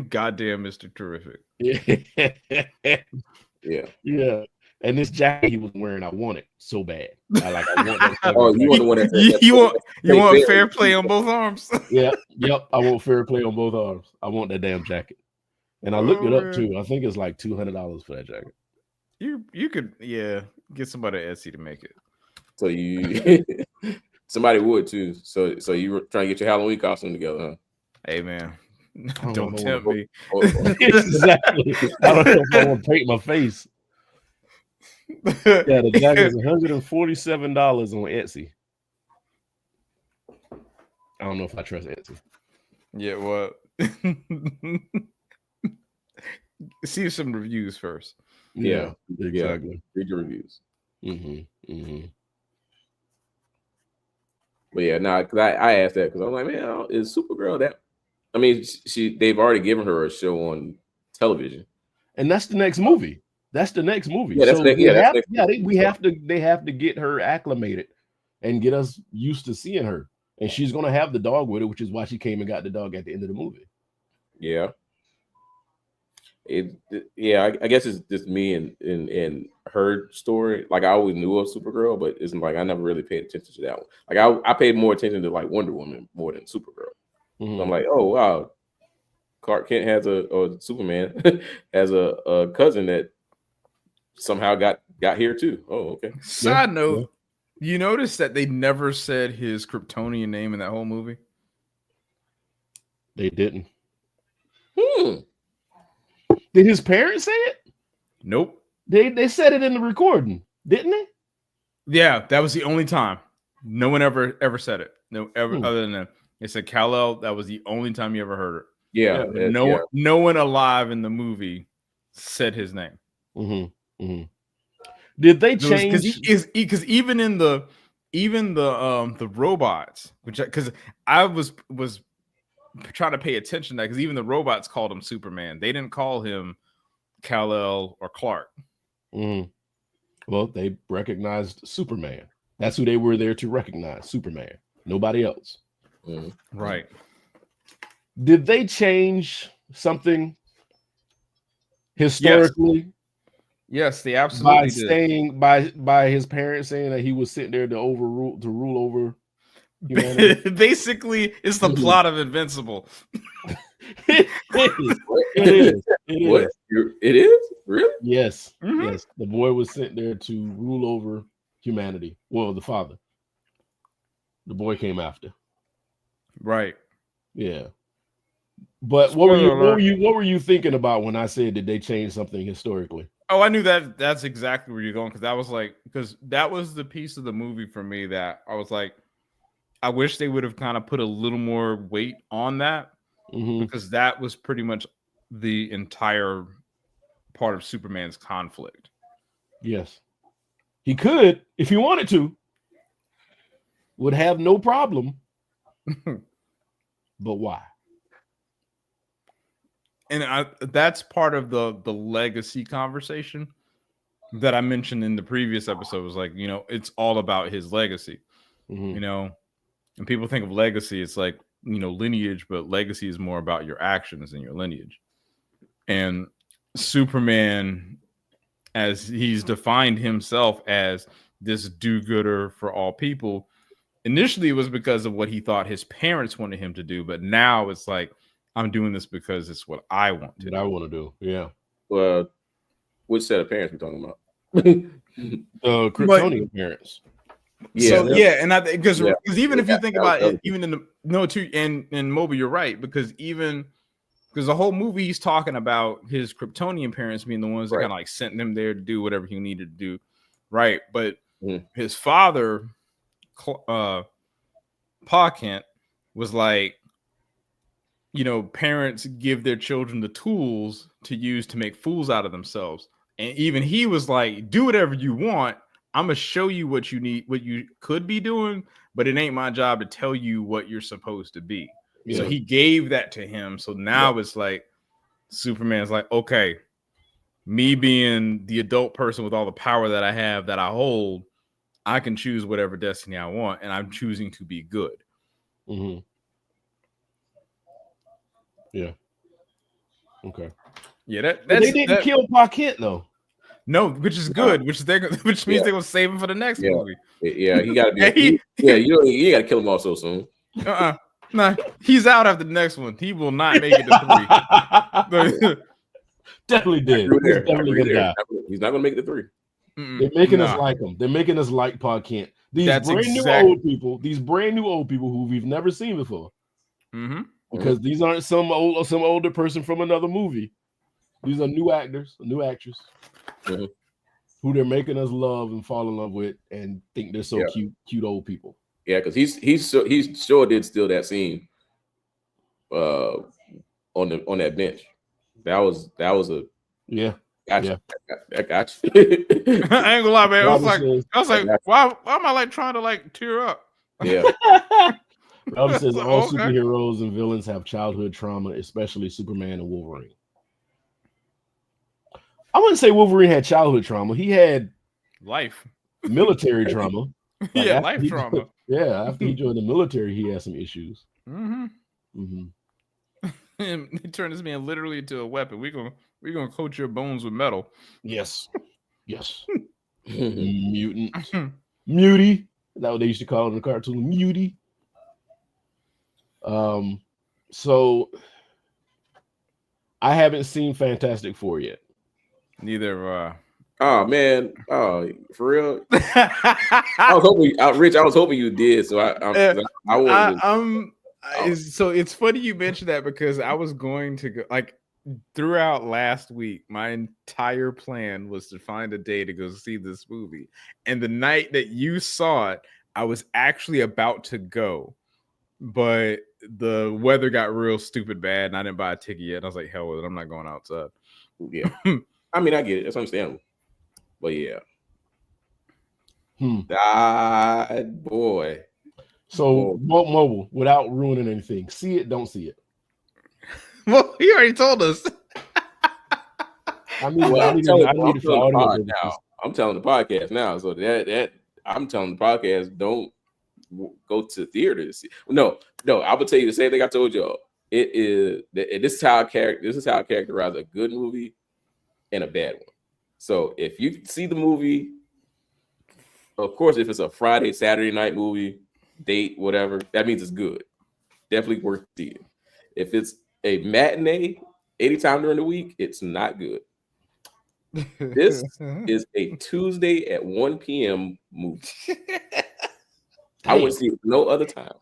Goddamn, Mr. Terrific. Yeah. And this jacket he was wearing, I want it so bad. I want that. You want the one that you want fair play on both arms? Yep. I want fair play on both arms. I want that damn jacket. And I looked it up too. I think it's like $200 for that jacket. You could get somebody at Etsy to make it. So you somebody would too. So you were trying to get your Halloween costume together, huh? Hey man, don't tempt me. Exactly. I don't know if I want to paint my face. Yeah, the jacket is $147 on Etsy. I don't know if I trust Etsy. Yeah, well, see some reviews first. Yeah, exactly. Read your reviews. Mm-hmm. But yeah, because I asked that because I'm like, man, is Supergirl that? I mean, they've already given her a show on television, and that's the next movie. That's the next movie. Yeah, they have to get her acclimated and get us used to seeing her. And she's gonna have the dog with her, which is why she came and got the dog at the end of the movie. Yeah. I guess it's just me and her story. Like I always knew of Supergirl, but it's like I never really paid attention to that one. Like I paid more attention to like Wonder Woman more than Supergirl. Mm-hmm. So I'm like, oh wow, Clark Kent has or Superman has a cousin that somehow got here too. Oh, okay. Side note, you notice that they never said his Kryptonian name in that whole movie? They didn't. Did his parents say it? Nope. They said it in the recording, didn't they? Yeah, that was the only time. No one ever said it. Other than that. They said Kal-El. That was the only time you ever heard it. Yeah. No one alive in the movie said his name. Mm-hmm. Mm-hmm. Did they change? Because even the robots, because I was trying to pay attention to that, because even the robots called him Superman. They didn't call him Kal-El or Clark. Mm-hmm. Well, they recognized Superman. That's who they were there to recognize, Superman. Nobody else. Mm-hmm. Right. Did they change something historically? Yes, they absolutely did. By his parents saying that he was sitting there to rule over humanity. Basically, it's the plot of Invincible. It is. It is? Really? Yes. Mm-hmm. Yes. The boy was sent there to rule over humanity. Well, the father. The boy came after. Right. Yeah. But what were you thinking about when I said did they change something historically? Oh, I knew that's exactly where you're going, because that was the piece of the movie for me that I was like, I wish they would have kind of put a little more weight on that, because that was pretty much the entire part of Superman's conflict. Yes. He could, if he wanted to, would have no problem. But why? And that's part of the legacy conversation that I mentioned in the previous episode. Was like, it's all about his legacy, and people think of legacy, it's like, lineage, but legacy is more about your actions and your lineage. And Superman, as he's defined himself as this do-gooder for all people, initially it was because of what he thought his parents wanted him to do, but now it's like, I'm doing this because it's what I want to do. I want to do. Yeah. Well, which set of parents we talking about? Kryptonian parents. Yeah. So, and because even if you think about it, even in and Moby, you're right, because the whole movie he's talking about his Kryptonian parents being the ones that kind of like sent him there to do whatever he needed to do, right? But his father, Pa Kent, was like, parents give their children the tools to use to make fools out of themselves. And even he was like, do whatever you want. I'm going to show you what you need, what you could be doing, but it ain't my job to tell you what you're supposed to be. Yeah. So he gave that to him. So now it's like, Superman's like, okay, me being the adult person with all the power that I have, that I hold, I can choose whatever destiny I want, and I'm choosing to be good. Mm-hmm. Yeah. Okay. Yeah, But they didn't kill Pa Kent though. No, which is good, which means they're gonna save him for the next movie. Yeah, he gotta be you gotta kill him off so soon. Nah, he's out after the next one. He will not make it to 3. Definitely did. He's definitely gonna die. He's not gonna make it to 3. They're making us like him. They're making us like Pa Kent. These new old people who we've never seen before. Mm-hmm. Because these aren't some older person from another movie. These are new actors, a new actress, who they're making us love and fall in love with, and think they're so cute old people. Yeah, because he sure did steal that scene on that bench. That was a gotcha. I got you. I ain't gonna lie, man. I was like, why am I like trying to like tear up? Yeah. Robin says all superheroes and villains have childhood trauma, especially Superman and Wolverine. I wouldn't say Wolverine had childhood trauma. He had life, military trauma. Like life trauma. Yeah, after he joined the military, he had some issues. Mm-hmm. And he turned this man literally into a weapon. We're gonna coat your bones with metal. Yes. Mutant. Mutie. That's what they used to call him in the cartoon. Mutie. So I haven't seen Fantastic Four yet. Neither. Oh man! Oh, for real? I was hoping, Rich. I was hoping you did. So I wanted. So it's funny you mentioned that, because I was going to go throughout last week. My entire plan was to find a day to go see this movie, and the night that you saw it, I was actually about to go, but the weather got real stupid bad, and I didn't buy a ticket yet. And I was like, hell with it, I'm not going outside. Yeah, I mean, I get it. That's understandable. But yeah. Boy. So mobile, without ruining anything, see it, don't see it. Well, he already told us. I'm telling the podcast now. So that I'm telling the podcast, don't go to theater to see. No, I will tell you the same thing I told y'all. This is how I characterize a good movie and a bad one. So if you see the movie, of course, if it's a Friday, Saturday night movie, date, whatever, that means it's good. Definitely worth seeing. If it's a matinee, anytime during the week, it's not good. This is a Tuesday at 1 p.m. movie. I would see it no other time.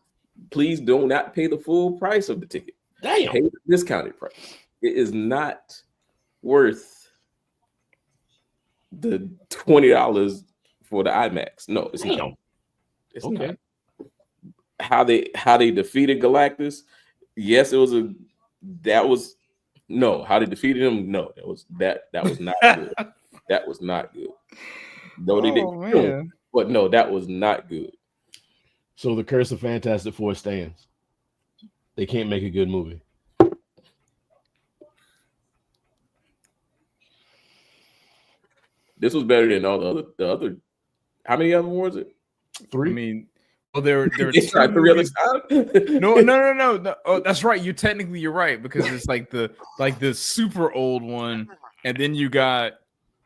Please do not pay the full price of the ticket. Pay the discounted price. It is not worth the $20 for the IMAX. No, it's not. It's not. How they defeated Galactus? Yes, how they defeated him? No, that was not good. That was not good. No, they didn't kill him, but no, that was not good. So the curse of Fantastic Four stands. They can't make a good movie. This was better than all the other. How many other awards? 3. I mean, there were 3 other times. No. Oh, that's right. You're right, because it's like the super old one, and then you got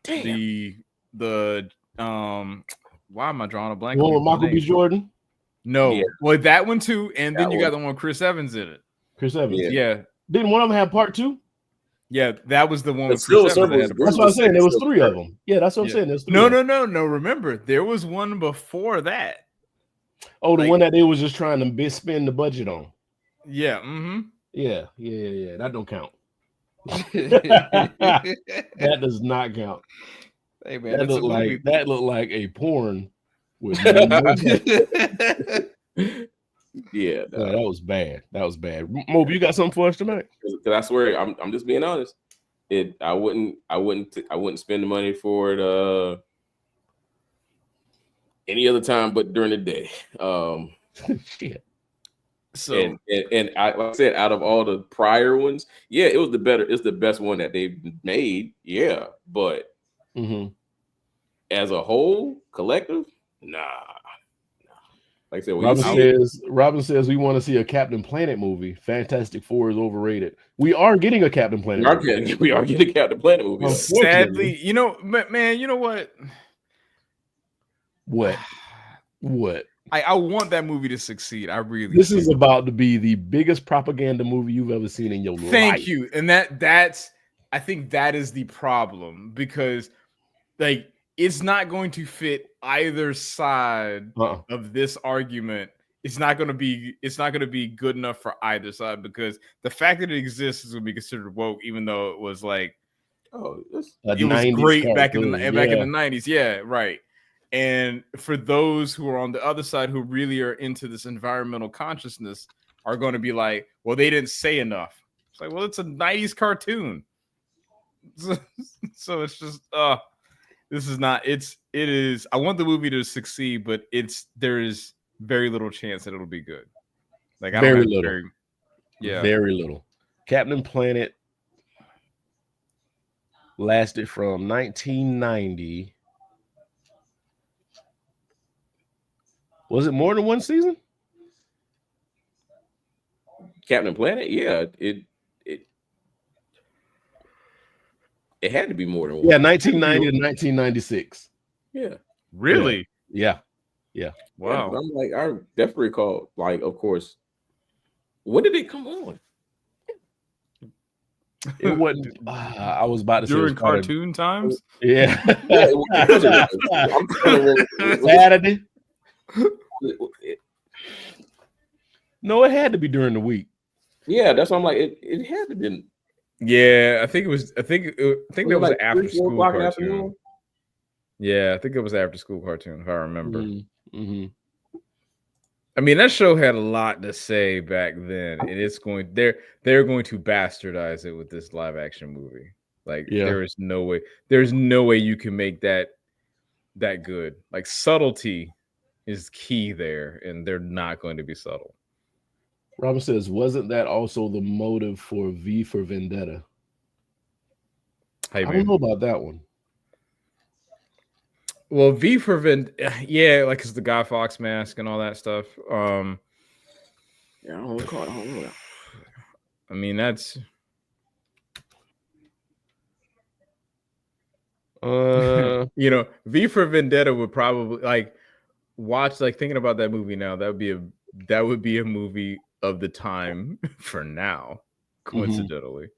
the why am I drawing a blank? Well, Michael B. Jordan. No, well, that one too, and then you got the one with Chris Evans in it. Chris Evans. Yeah. Didn't one of them have part 2? Yeah, that was the one with Chris Evans. That's what I'm saying. There was 3 of them. Yeah, that's what I'm saying. There's 3 No. Remember, there was one before that. Oh, the one that they was just trying to spend the budget on. Yeah. Mm-hmm. Yeah. That don't count. That does not count. Hey man, that looked like a porn with Yeah, that was bad. That was bad. Moby, you got something for us tonight? Because I swear, I'm just being honest. I wouldn't spend the money for it any other time but during the day. Shit. So and like I said, out of all the prior ones, yeah, it was the better. It's the best one that they've made. Yeah, but as a whole collective, nah. Like I said, Robin says we want to see a Captain Planet movie. Fantastic Four is overrated. We are getting a Captain Planet movie. We are getting a Captain Planet movie. Sadly, you know, man, you know what? What? I want that movie to succeed. I really. This is about to be the biggest propaganda movie you've ever seen in your life. Thank you. And that's I think that is the problem, because like it's not going to fit either side of this argument. It's not going to be good enough for either side, because the fact that it exists is going to be considered woke, even though it was like, it was great back in the 90s. Yeah, right. And for those who are on the other side who really are into this environmental consciousness are going to be like, well, they didn't say enough. It's like, well, it's a 90s cartoon. So it's just this is not, it is, I want the movie to succeed, but there is very little chance that it'll be good. Like, I very don't little. Very little. Captain Planet lasted from 1990. Was it more than one season? Captain Planet? Yeah, it had to be more than one. Yeah, 1990 to 1996. Yeah. Really? Yeah. Wow. Yeah, I'm like, I definitely recall, like, of course, when did it come on? It wasn't. I was about to say during cartoon times. Yeah. Saturday. No, it had to be during the week. Yeah, that's why I'm like, it had to be. Yeah, I think it was. I think that was like after school cartoon. Yeah, I think it was after school cartoon, if I remember. Mm-hmm. I mean, that show had a lot to say back then, and it's going. They're going to bastardize it with this live action movie. Like, there's no way you can make that good. Like, subtlety is key there, and they're not going to be subtle. Robert says, wasn't that also the motive for V for Vendetta? I don't know about that one. Well, V for Vendetta, yeah, like it's the Guy Fawkes mask and all that stuff. Yeah, I don't know. I mean, that's you know, V for Vendetta would probably thinking about that movie now. That would be a movie of the time for now, coincidentally.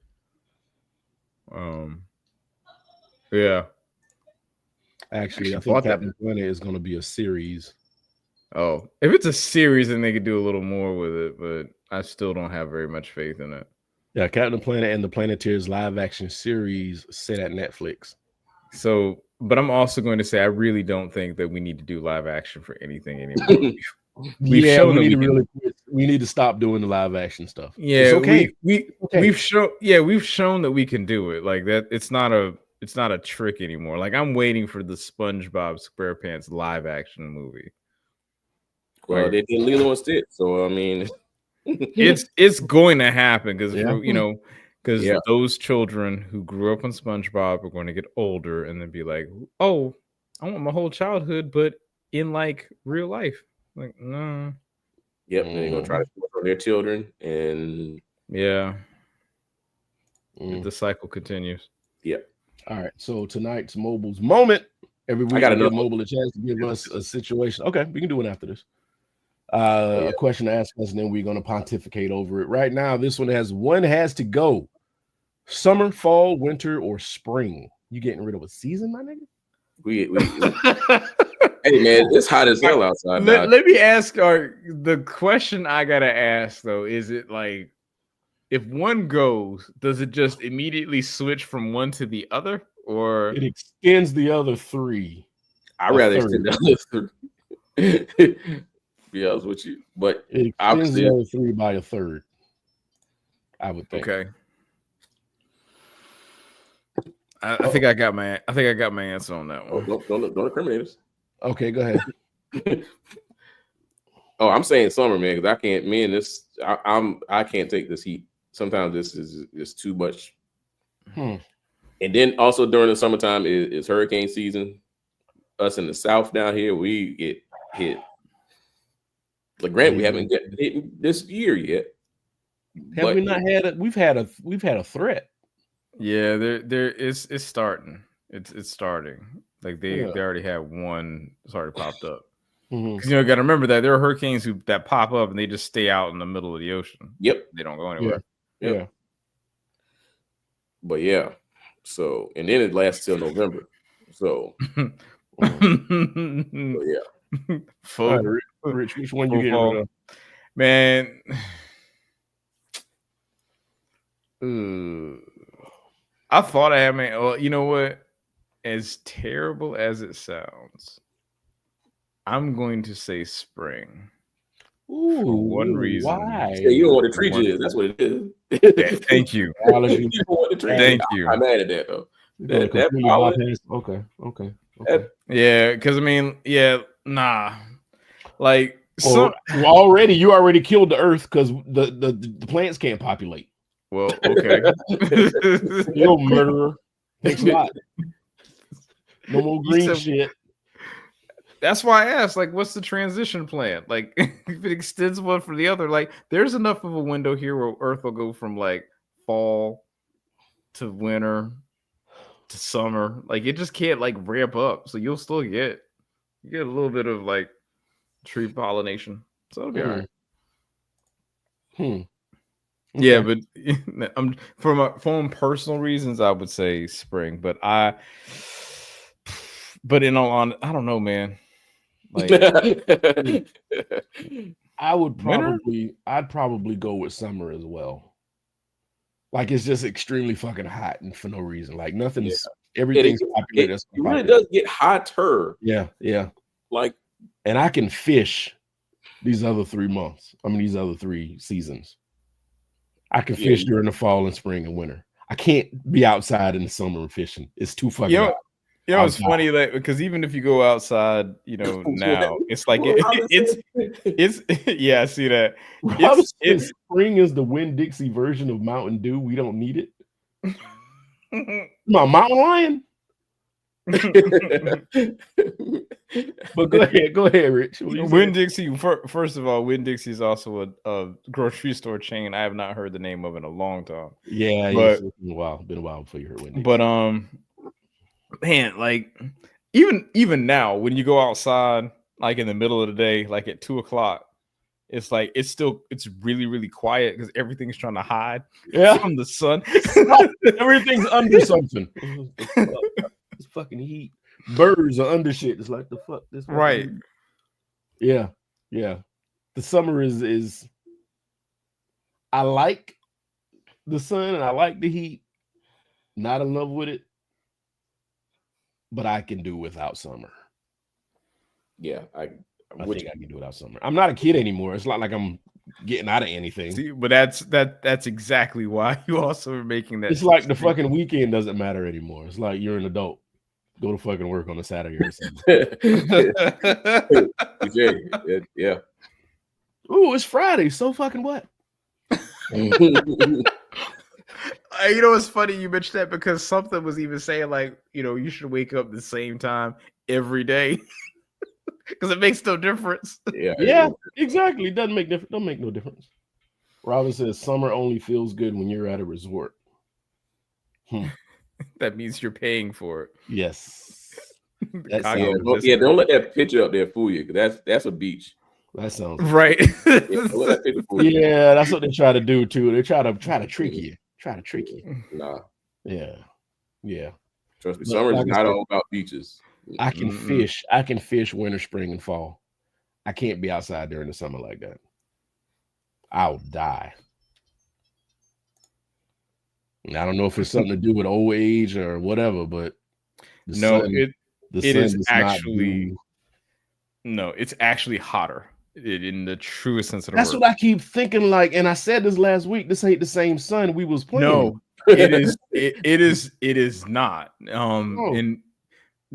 Yeah. Actually, I think Captain Planet is going to be a series. Oh, if it's a series, then they could do a little more with it, but I still don't have very much faith in it. Yeah, Captain Planet and the Planeteers live action series set at Netflix. So, but I'm also going to say I really don't think that we need to do live action for anything anymore. We need to stop doing the live action stuff. Yeah, it's okay. We've shown that we can do it. Like that, it's not a trick anymore. Like, I'm waiting for the SpongeBob SquarePants live action movie. Well, they did Lilo and Stitch, so I mean, it's going to happen because those children who grew up on SpongeBob are going to get older and then be like, "Oh, I want my whole childhood, but in like real life." Like, no. Yep, they're gonna try to for their children, and the cycle continues. Yep. All right, so tonight's Mobile's moment. Every week, I got to give Mobile a chance to give us a situation. Okay, we can do it after this. A question to ask us, and then we're going to pontificate over it. Right now, this one has to go: summer, fall, winter, or spring. You getting rid of a season, my nigga? Hey man, it's hot as hell outside. Let me ask the question I gotta ask though. Is it like, if one goes, does it just immediately switch from one to the other, or it extends the other three? I'd rather extend the other three. Be honest with you, but it extends the other three by a third, I would think. Okay. I think I got my answer on that one. Don't incriminate us. Okay, go ahead. Oh, I'm saying summer, man, because I can't. Me and this I can't take this heat. Sometimes this is just too much. Hmm. And then also during the summertime is hurricane season. Us in the South down here, we get hit. Like Grant, we haven't get hit this year yet. Have we not had it? We've had a threat. Yeah, it's starting. It's starting. Like they already had one already popped up. Because you got to remember that there are hurricanes that pop up and they just stay out in the middle of the ocean. Yep, they don't go anywhere. Yeah. But yeah, so and then it lasts till November. So, yeah. Right, Rich, which one you getting rid of? Man. I thought I had well, you know what? As terrible as it sounds, I'm going to say spring. Ooh, for one reason. Why? Yeah, you don't want the tree jizz. That's what it is. Yeah, thank you. You don't want the tree Thank jizz. you. I'm mad at that though. Okay. Yeah, because I mean, nah. Like you already killed the earth because the plants can't populate. Well, okay. You're a murderer. Thanks a lot. No more green shit. That's why I asked, like, what's the transition plan? Like, if it extends one for the other, like, there's enough of a window here where Earth will go from like fall to winter to summer. Like, it just can't like ramp up. So you'll still get a little bit of like tree pollination. So it'll be all right. Yeah, but from personal reasons, I would say spring. But in all honesty, I don't know, man. Like, I'd probably go with summer as well. Like, it's just extremely fucking hot and for no reason. Like everything's populated. It really does get hotter. Yeah. Like, and I can fish these other 3 months. I mean, these other 3 seasons. I can fish during the fall and spring and winter. I can't be outside in the summer and fishing. It's too fucking hot. It's funny that because even if you go outside, now it's like it's yeah, I see that. It's spring is the Winn-Dixie version of Mountain Dew. We don't need it. My mountain lion. But go ahead, Rich. Winn-Dixie. First of all, Winn-Dixie is also a grocery store chain. I have not heard the name of it in a long time. Yeah, but it's been a while before you heard Winn-Dixie. But man, like even now, when you go outside, like in the middle of the day, like at 2:00, it's like it's really, really quiet because everything's trying to hide from the sun. Everything's under something. It's fucking heat. Birds are under shit. It's like the fuck this. Right. Yeah. The summer is. I like the sun and I like the heat. Not in love with it. But I can do without summer. Yeah, I think I can do without summer. I'm not a kid anymore. It's not like I'm getting out of anything. See, but that's exactly why you also are making that. It's like the fucking weekend doesn't matter anymore. It's like you're an adult. Go to fucking work on a Saturday or something. Yeah. Ooh, it's Friday. So fucking what? It's funny you mentioned that because something was even saying like, you should wake up the same time every day because it makes no difference. Yeah, exactly. It doesn't make no difference. Robin says summer only feels good when you're at a resort. That means you're paying for it. Yes. Don't let that picture up there fool you. That's a beach. That sounds right. Yeah, that's what they try to do too. They try to trick you. Nah. Yeah. Trust me, summer is not all about beaches. I can fish. I can fish winter, spring, and fall. I can't be outside during the summer like that. I'll die. And I don't know if it's something to do with old age or whatever, but it's actually hotter in the truest sense of the word. That's what I keep thinking. Like, and I said this last week. This ain't the same sun we was playing. No, it is. It is not. And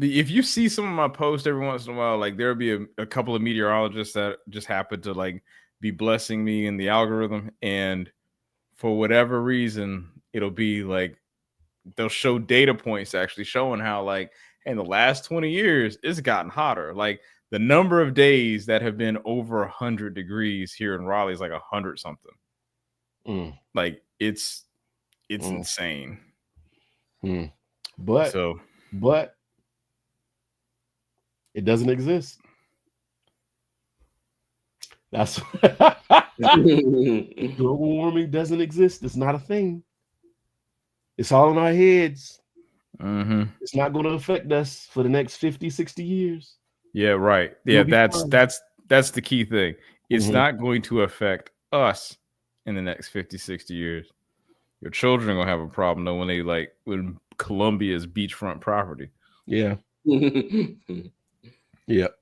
if you see some of my posts every once in a while, like there'll be a couple of meteorologists that just happen to like be blessing me in the algorithm, and for whatever reason, it'll be like they'll show data points actually showing how like in the last 20 years it's gotten hotter. Like the number of days that have been over 100 degrees here in Raleigh is like 100 something. Like it's insane. But it doesn't exist. That's global warming doesn't exist. It's not a thing. It's all in our heads. It's not going to affect us for the next 50, 60 years. Yeah, right. Yeah, that's the key thing. It's not going to affect us in the next 50, 60 years. Your children are going to have a problem though when Columbia's beachfront property. Yeah. Yep.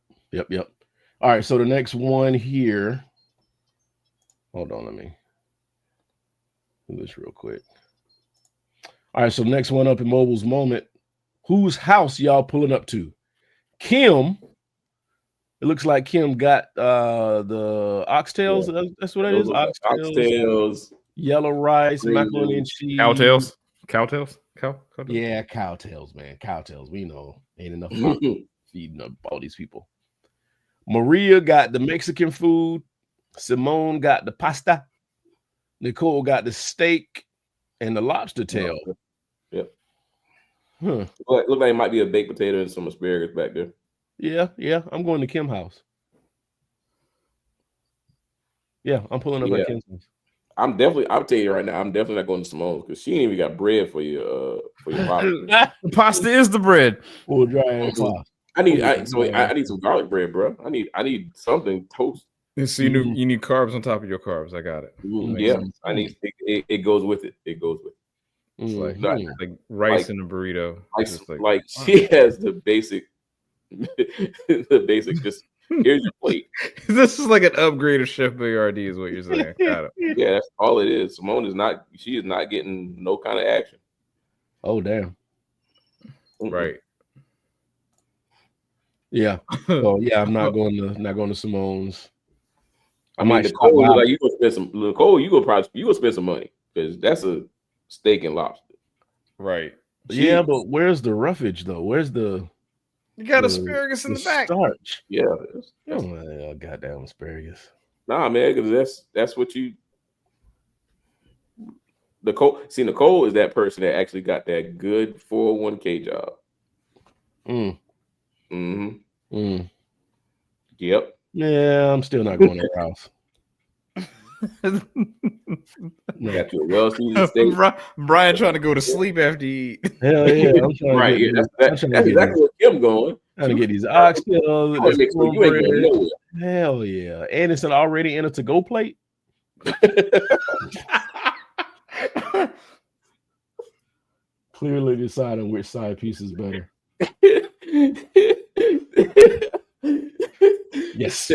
All right, so the next one here. Hold on, let me do this real quick. All right, so next one up in Mobile's Moment. Whose house y'all pulling up to? Kim. It looks like Kim got the oxtails. That's what it is. Oxtails, yellow rice, macaroni and cheese. Cowtails. Yeah, cowtails, man. Cowtails. We know ain't enough feeding up all these people. Maria got the Mexican food. Simone got the pasta. Nicole got the steak and the lobster tail. Yep. Look like it might be a baked potato and some asparagus back there. Yeah. I'm going to Kim's house. Yeah, I'm pulling up at Kim's house. I'll tell you right now, I'm definitely not going to Simone's because she ain't even got bread for your pasta. The pasta is the bread. Full dry and pasta. I need some garlic bread, bro. I need something toast. So you need carbs on top of your carbs. I got it. Yeah, I need it goes with it. It goes with it. It's like rice in a burrito. Like she has the basic just here's your plate. This is like an upgrade of Chef Boyardee is what you're saying. Got it. Yeah, that's all it is. Simone is not getting no kind of action. Oh damn. Right. Yeah. So yeah, I'm not going to Simone's. I mean, Nicole, like you gonna spend some. Nicole, you gonna spend some money because that's a steak and lobster. Right. Yeah, but where's the roughage though? Where's the? You got asparagus in the back. Starch. Yeah. Goddamn asparagus. Nah, man, because that's what you. Nicole is that person that actually got that good 401k job. Yep. Yeah, I'm still not going to her house. Got you a well-seasoned steak. Brian trying to go to sleep after you eat. Hell yeah, I'm trying to get that's exactly where Kim going. Trying to get these oxtails. Hell yeah, and it's already in a to-go plate. Clearly deciding which side piece is better. Yes.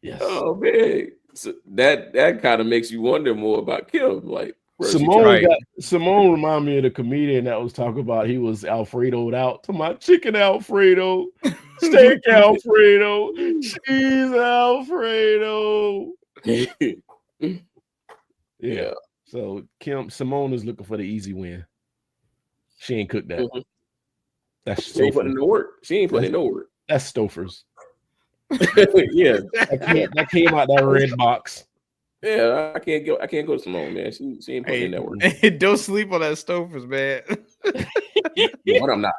Yes. Oh man, so that kind of makes you wonder more about Kim. Like Simone remind me of the comedian that was talking about he was Alfredo'd out to my chicken Alfredo, steak Alfredo, cheese Alfredo. Yeah. So Simone is looking for the easy win. She ain't cooked that. That's she ain't putting in the work. She ain't putting in no work. That's Stouffer's. Yeah, that came out that red box. Yeah, I can't go to Simone, man. She ain't putting in that work. Hey, don't sleep on that Stouffer's, man. But I'm not.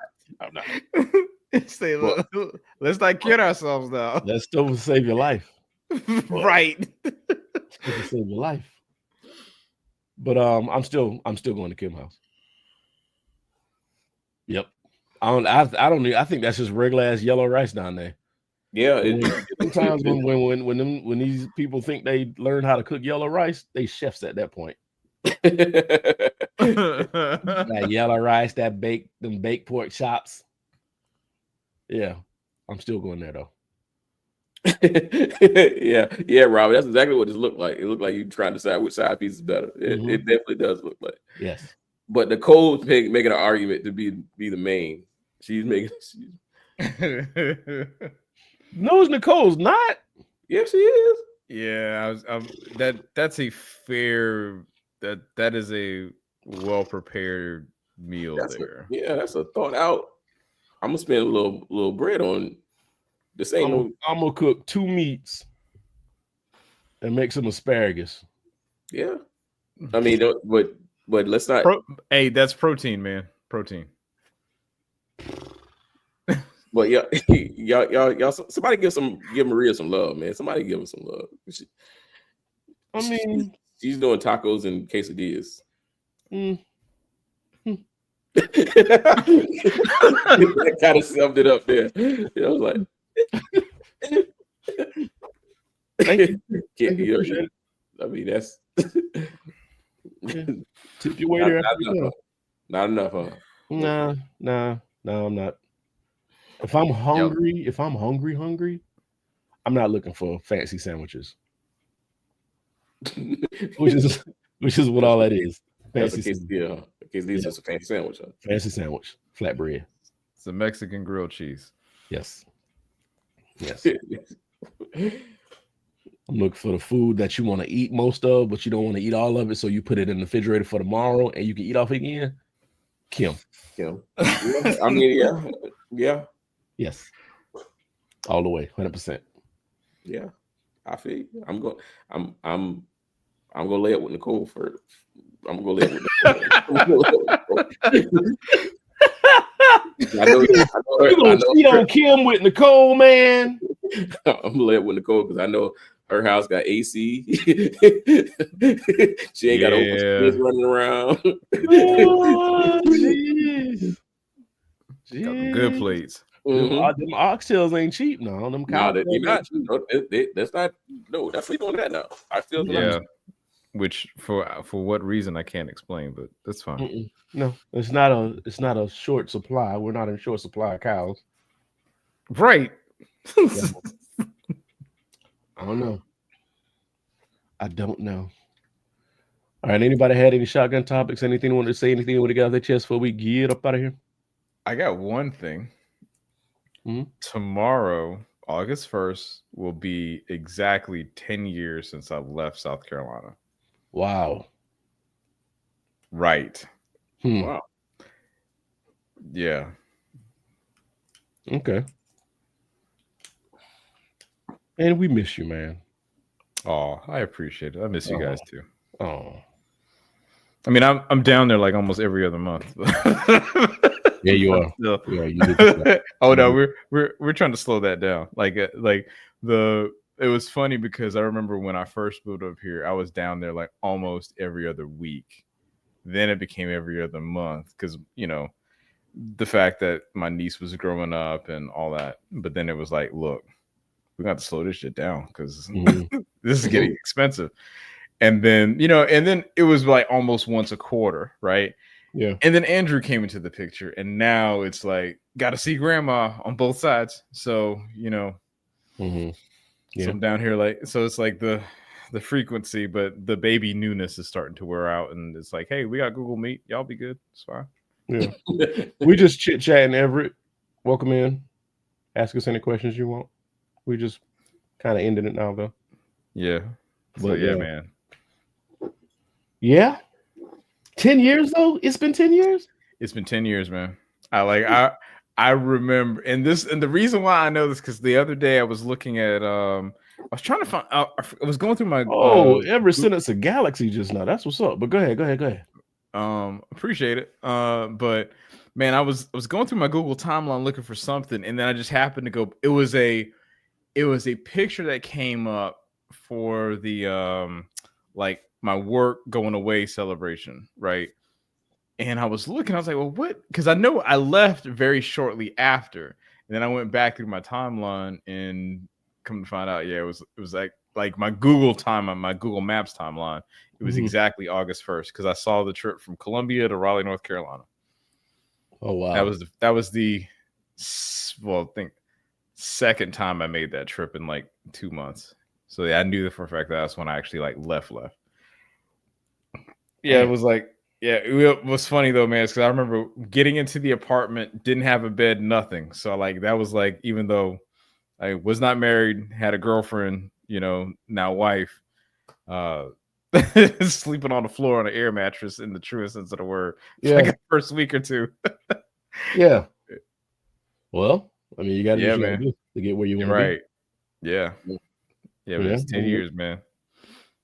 Say, look, let's not kid ourselves now. That Stouffer's save your life. Right. Save your life. But I'm still going to Kim's house. Yep. I think that's just regular ass yellow rice down there. Yeah. Sometimes when these people think they learn how to cook yellow rice, they chefs at that point. That yellow rice, them baked pork chops. Yeah, I'm still going there though. yeah, Robert. That's exactly what this looked like. It looked like you trying to decide which side piece is better. It definitely does look like. Yes. But Nicole's making an argument to be the main. She's making. No, Nicole's not. Yes, she is. Yeah, that's a fair that is a well prepared meal there. That's a thought out. I'm gonna spend a little bread on this. Ain't no. I'm gonna cook 2 meats and make some asparagus. Yeah, I mean, but let's not. Hey, that's protein, man. Protein. But y'all, somebody give Maria some love, man. Somebody give her some love. She's doing tacos and quesadillas. That kind of summed it up there. I was like, thank you. I mean, that's tip your waiter. Not enough, huh? No, I'm not. If I'm hungry, I'm not looking for fancy sandwiches. which is what all that is. Fancy quesadilla. Quesadilla is a fancy sandwich. Huh? Fancy sandwich, flatbread. It's a Mexican grilled cheese. Yes. I'm looking for the food that you want to eat most of, but you don't want to eat all of it, so you put it in the refrigerator for tomorrow, and you can eat off again. Kim. I mean, yeah. Yes. All the way, 100%. Yeah, I feel you. I'm gonna lay it with Nicole first. I'm gonna lay it with Nicole. I know you gonna cheat on Kim with Nicole, man. I'm gonna lay it with Nicole because I know her house got AC. She ain't got kids running around. Oh, geez. Got them good plates. Mm-hmm. Them oxtails ain't cheap now. Them cows they're not. That's not. No, that's sleep on that now. I still which for what reason I can't explain, but that's fine. Mm-mm. No, it's not a short supply. We're not in short supply of cows. Right. I don't know. All right. Anybody had any shotgun topics? Anything want to say? Anything you want to get out of their chest before we get up out of here? I got one thing. Mm-hmm. Tomorrow, August 1st, will be exactly 10 years since I've left South Carolina. Wow. Right. Wow. Yeah. Okay. And we miss you, man. Oh, I appreciate it. I miss you guys too. Oh. I mean, I'm down there like almost every other month. Yeah, you are. So, yeah, you do. Oh no, we're trying to slow that down. It was funny because I remember when I first moved up here, I was down there like almost every other week. Then it became every other month because the fact that my niece was growing up and all that. But then it was like, look, we got to slow this shit down because this is getting expensive. And then it was like almost once a quarter, right? Yeah. And then Andrew came into the picture, and now it's like got to see grandma on both sides. So Yeah. So I'm down here so it's like the frequency, but the baby newness is starting to wear out, and it's like, hey, we got Google Meet, y'all be good, it's fine. Yeah. We just chit chatting. Everett, welcome in. Ask us any questions you want. We just kind of ended it now, though. Yeah. But yeah, man. Yeah. 10 years though? It's been 10 years? It's been 10 years, man. I remember, and the reason why I know this because the other day I was looking at I was trying to find out, I was going through my Everett sent us a galaxy just now. That's what's up. But go ahead. Appreciate it. But man, I was going through my Google timeline looking for something, and then I just happened to go. It was a picture that came up for the like my work going away celebration, right? And I was looking, I was like, well, what? Because I know I left very shortly after, and then I went back through my timeline and come to find out, yeah, it was like my Google timeline, my Google Maps timeline. It was exactly August 1st because I saw the trip from Columbia to Raleigh, North Carolina. Oh wow, that was the I think second time I made that trip in like 2 months. So yeah, I knew for a fact that's when I actually like left. Yeah, it was like, yeah, it was funny though, man, because I remember getting into the apartment, didn't have a bed, nothing. So like that was like, even though I was not married, had a girlfriend, now wife, sleeping on the floor on an air mattress in the truest sense of the word. Yeah. Like the first week or two. Yeah. Well, I mean, you got to do what you man. gotta do to get where you want to Right. Yeah. Yeah, but it's 10 Yeah. years, man.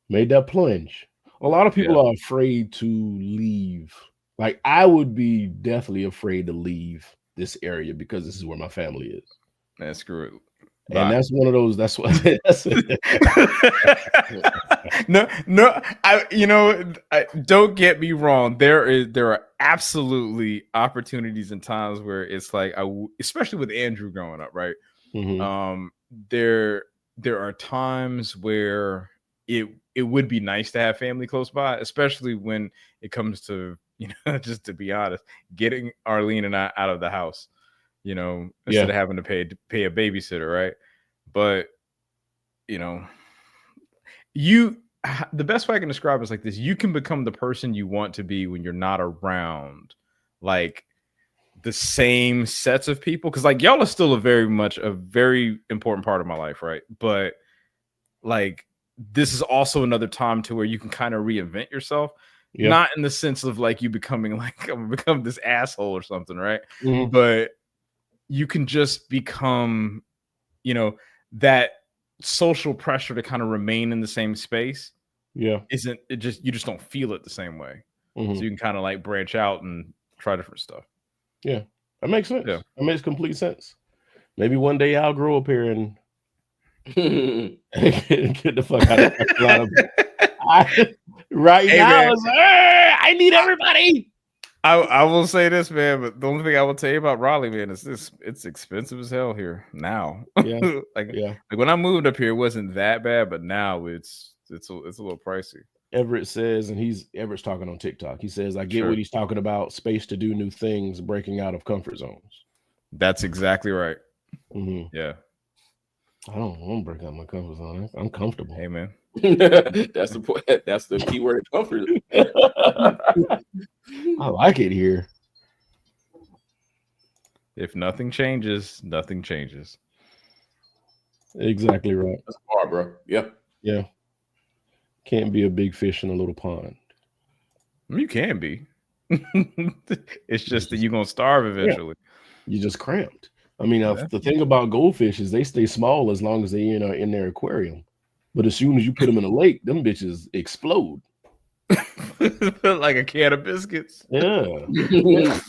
Made that plunge. A lot of people are afraid to leave. Like, I would be definitely afraid to leave this area because this is where my family is. Man, screw it. And that's one of those. That's what. no. Don't get me wrong. There are absolutely opportunities and times where it's like, especially with Andrew growing up, right? Mhm. There are times where it would be nice to have family close by, especially when it comes to, just to be honest, getting Arlene and I out of the house. Instead of having to pay a babysitter, right? But the best way I can describe it is like this: you can become the person you want to be when you're not around, like the same sets of people. Because like y'all are still a very important part of my life, right? But like this is also another time to where you can kind of reinvent yourself. Yep. Not in the sense of like you becoming like I'm gonna become this asshole or something, right? Mhm. But you can just become, that social pressure to kind of remain in the same space. Yeah. You just don't feel it the same way. Mhm. So you can kind of like branch out and try different stuff. Yeah. That makes sense. Yeah. That makes complete sense. Maybe one day I'll grow up here and get the fuck out of Carolina. Right Hey, now, man. it's like, I need everybody. I will say this, man, but the only thing I will tell you about Raleigh, man, is it's expensive as hell here now. Yeah. like Yeah. when I moved up here, it wasn't that bad, but now it's a little pricey. Everett says, and Everett's talking on TikTok. He says, I get what he's talking about, space to do new things, breaking out of comfort zones. That's exactly right. Mhm. Yeah. I don't want to break out my comfort zone. I'm comfortable. Hey, man. That's the point. That's the key word, comfort. I like it here. If nothing changes, nothing changes. Exactly right. That's hard, bro. Yeah. Yeah. Can't be a big fish in a little pond. You can be. It's just that you're gonna starve eventually. You just cramped. I mean, the thing about goldfish is they stay small as long as they in their aquarium. But as soon as you put them in a lake, them bitches explode. Like a can of biscuits. Yeah.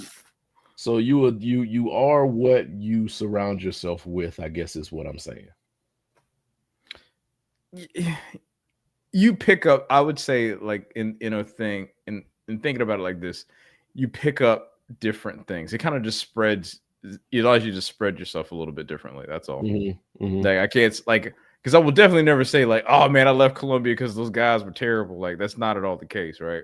So you are what you surround yourself with, I guess is what I'm saying. You pick up, I would say, like in a thing, in thinking about it like this, you pick up different things. It kind of just spreads. It allows you to spread yourself a little bit differently. That's all. Like I can't because I will definitely never say like, oh man, I left Columbia because those guys were terrible. Like that's not at all the case, right?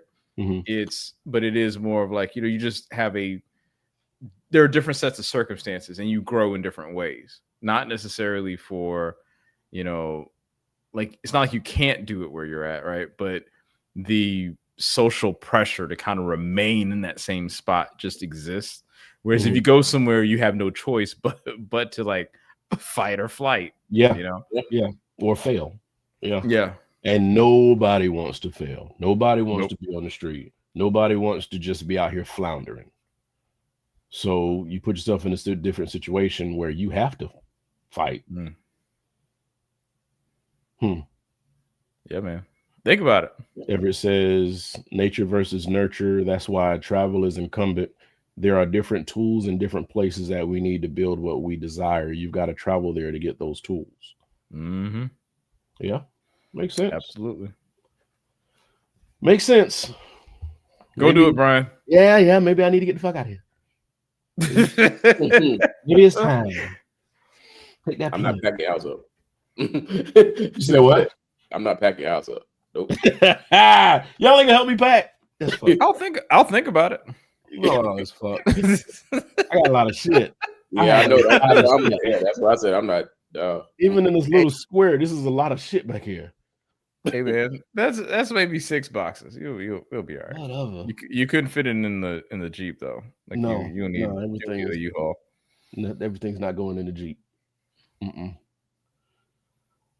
But it is more of like, you just have there are different sets of circumstances and you grow in different ways. Not necessarily for, like it's not like you can't do it where you're at, right? But the social pressure to kind of remain in that same spot just exists. Whereas if you go somewhere, you have no choice but to like fight or flight. Yeah. Or fail. Yeah. And nobody wants to fail. Nobody wants to be on the street. Nobody wants to just be out here floundering. So you put yourself in a different situation where you have to fight. Yeah, man. Think about it. Everett says nature versus nurture. That's why travel is incumbent. There are different tools in different places that we need to build what we desire. You've got to travel there to get those tools. Yeah. Makes sense. Absolutely. Makes sense. Go do it, Brian. Yeah. Maybe I need to get the fuck out of here. Maybe it's time. Take that. I'm not packing house up. You said what? I'm not packing house up. Nope. Y'all ain't gonna help me pack. That's fuck. I'll think about it. Oh, it's fuck. I got a lot of shit. Yeah, I know. That's why I said I'm not. Even in this little square, this is a lot of shit back here. Hey man, that's maybe 6 boxes. You'll be all right. Whatever. You couldn't fit it in the Jeep though. Like you need everything a U-Haul. Everything's not going in the Jeep.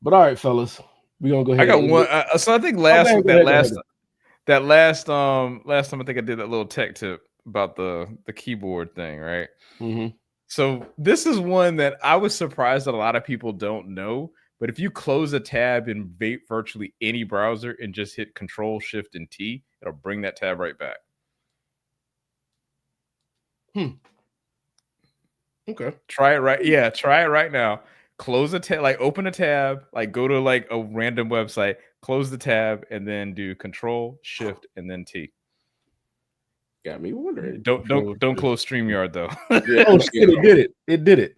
But all right, fellas, we're gonna go ahead. I got one. So I think last time I think I did that little tech tip about the keyboard thing, right? Mm-hmm. So this is one that I was surprised that a lot of people don't know. But if you close a tab in virtually any browser and just hit Control, Shift, and T, it'll bring that tab right back. Okay. Try it right. Yeah, try it right now. Close a tab, like open a tab, like go to like a random website, close the tab, and then do Control, Shift, and then T. Got me wondering. Don't close StreamYard though. Yeah. Oh shit! It did it. It did it.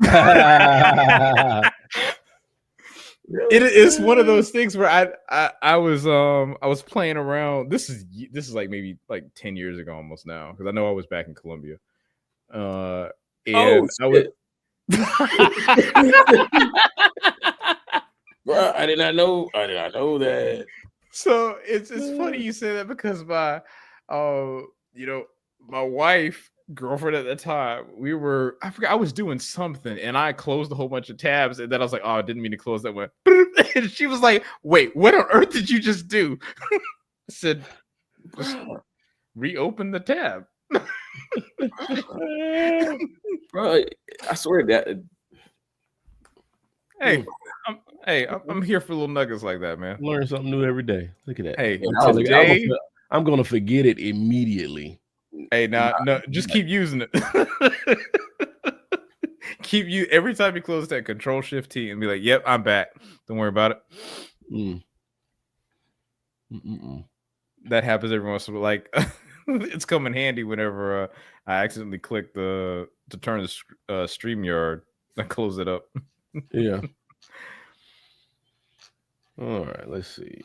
It is one of those things where I was playing around. This is like maybe like 10 years ago almost now, because I know I was back in Colombia. And I was Bro, I did not know that. So it's funny you say that, because my my wife, girlfriend at the time, I forgot, I was doing something and I closed a whole bunch of tabs, and then I was like, oh, I didn't mean to close that one. And she was like, wait, what on earth did you just do? I said, just reopen the tab. Bro, I swear that. Hey, I'm here for little nuggets like that, man. Learn something new every day. Look at that. Hey, today, I'm gonna forget it immediately. Hey, no, just keep using it. Keep you every time you close that Control Shift T and be like, "Yep, I'm back. Don't worry about it." That happens every once in a while. Like, it's come in handy whenever I accidentally click to turn the StreamYard. I close it up. Yeah. All right, let's see.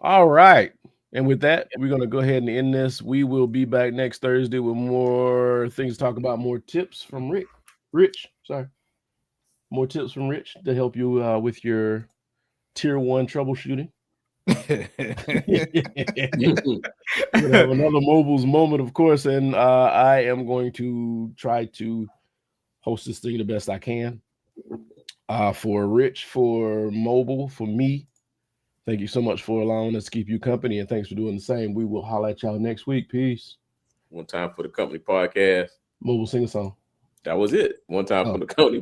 All right. And with that, we're going to go ahead and end this. We will be back next Thursday with more things to talk about, more tips from Rich. More tips from Rich to help you with your tier 1 troubleshooting. We'll have another mobiles moment, of course, and I am going to try to host this thing the best I can. For Rich, for mobile, for me, thank you so much for allowing us to keep you company, and thanks for doing the same. We will holler at y'all next week. Peace. One time for the company podcast. Mobile sing a song. That was it. One time for the company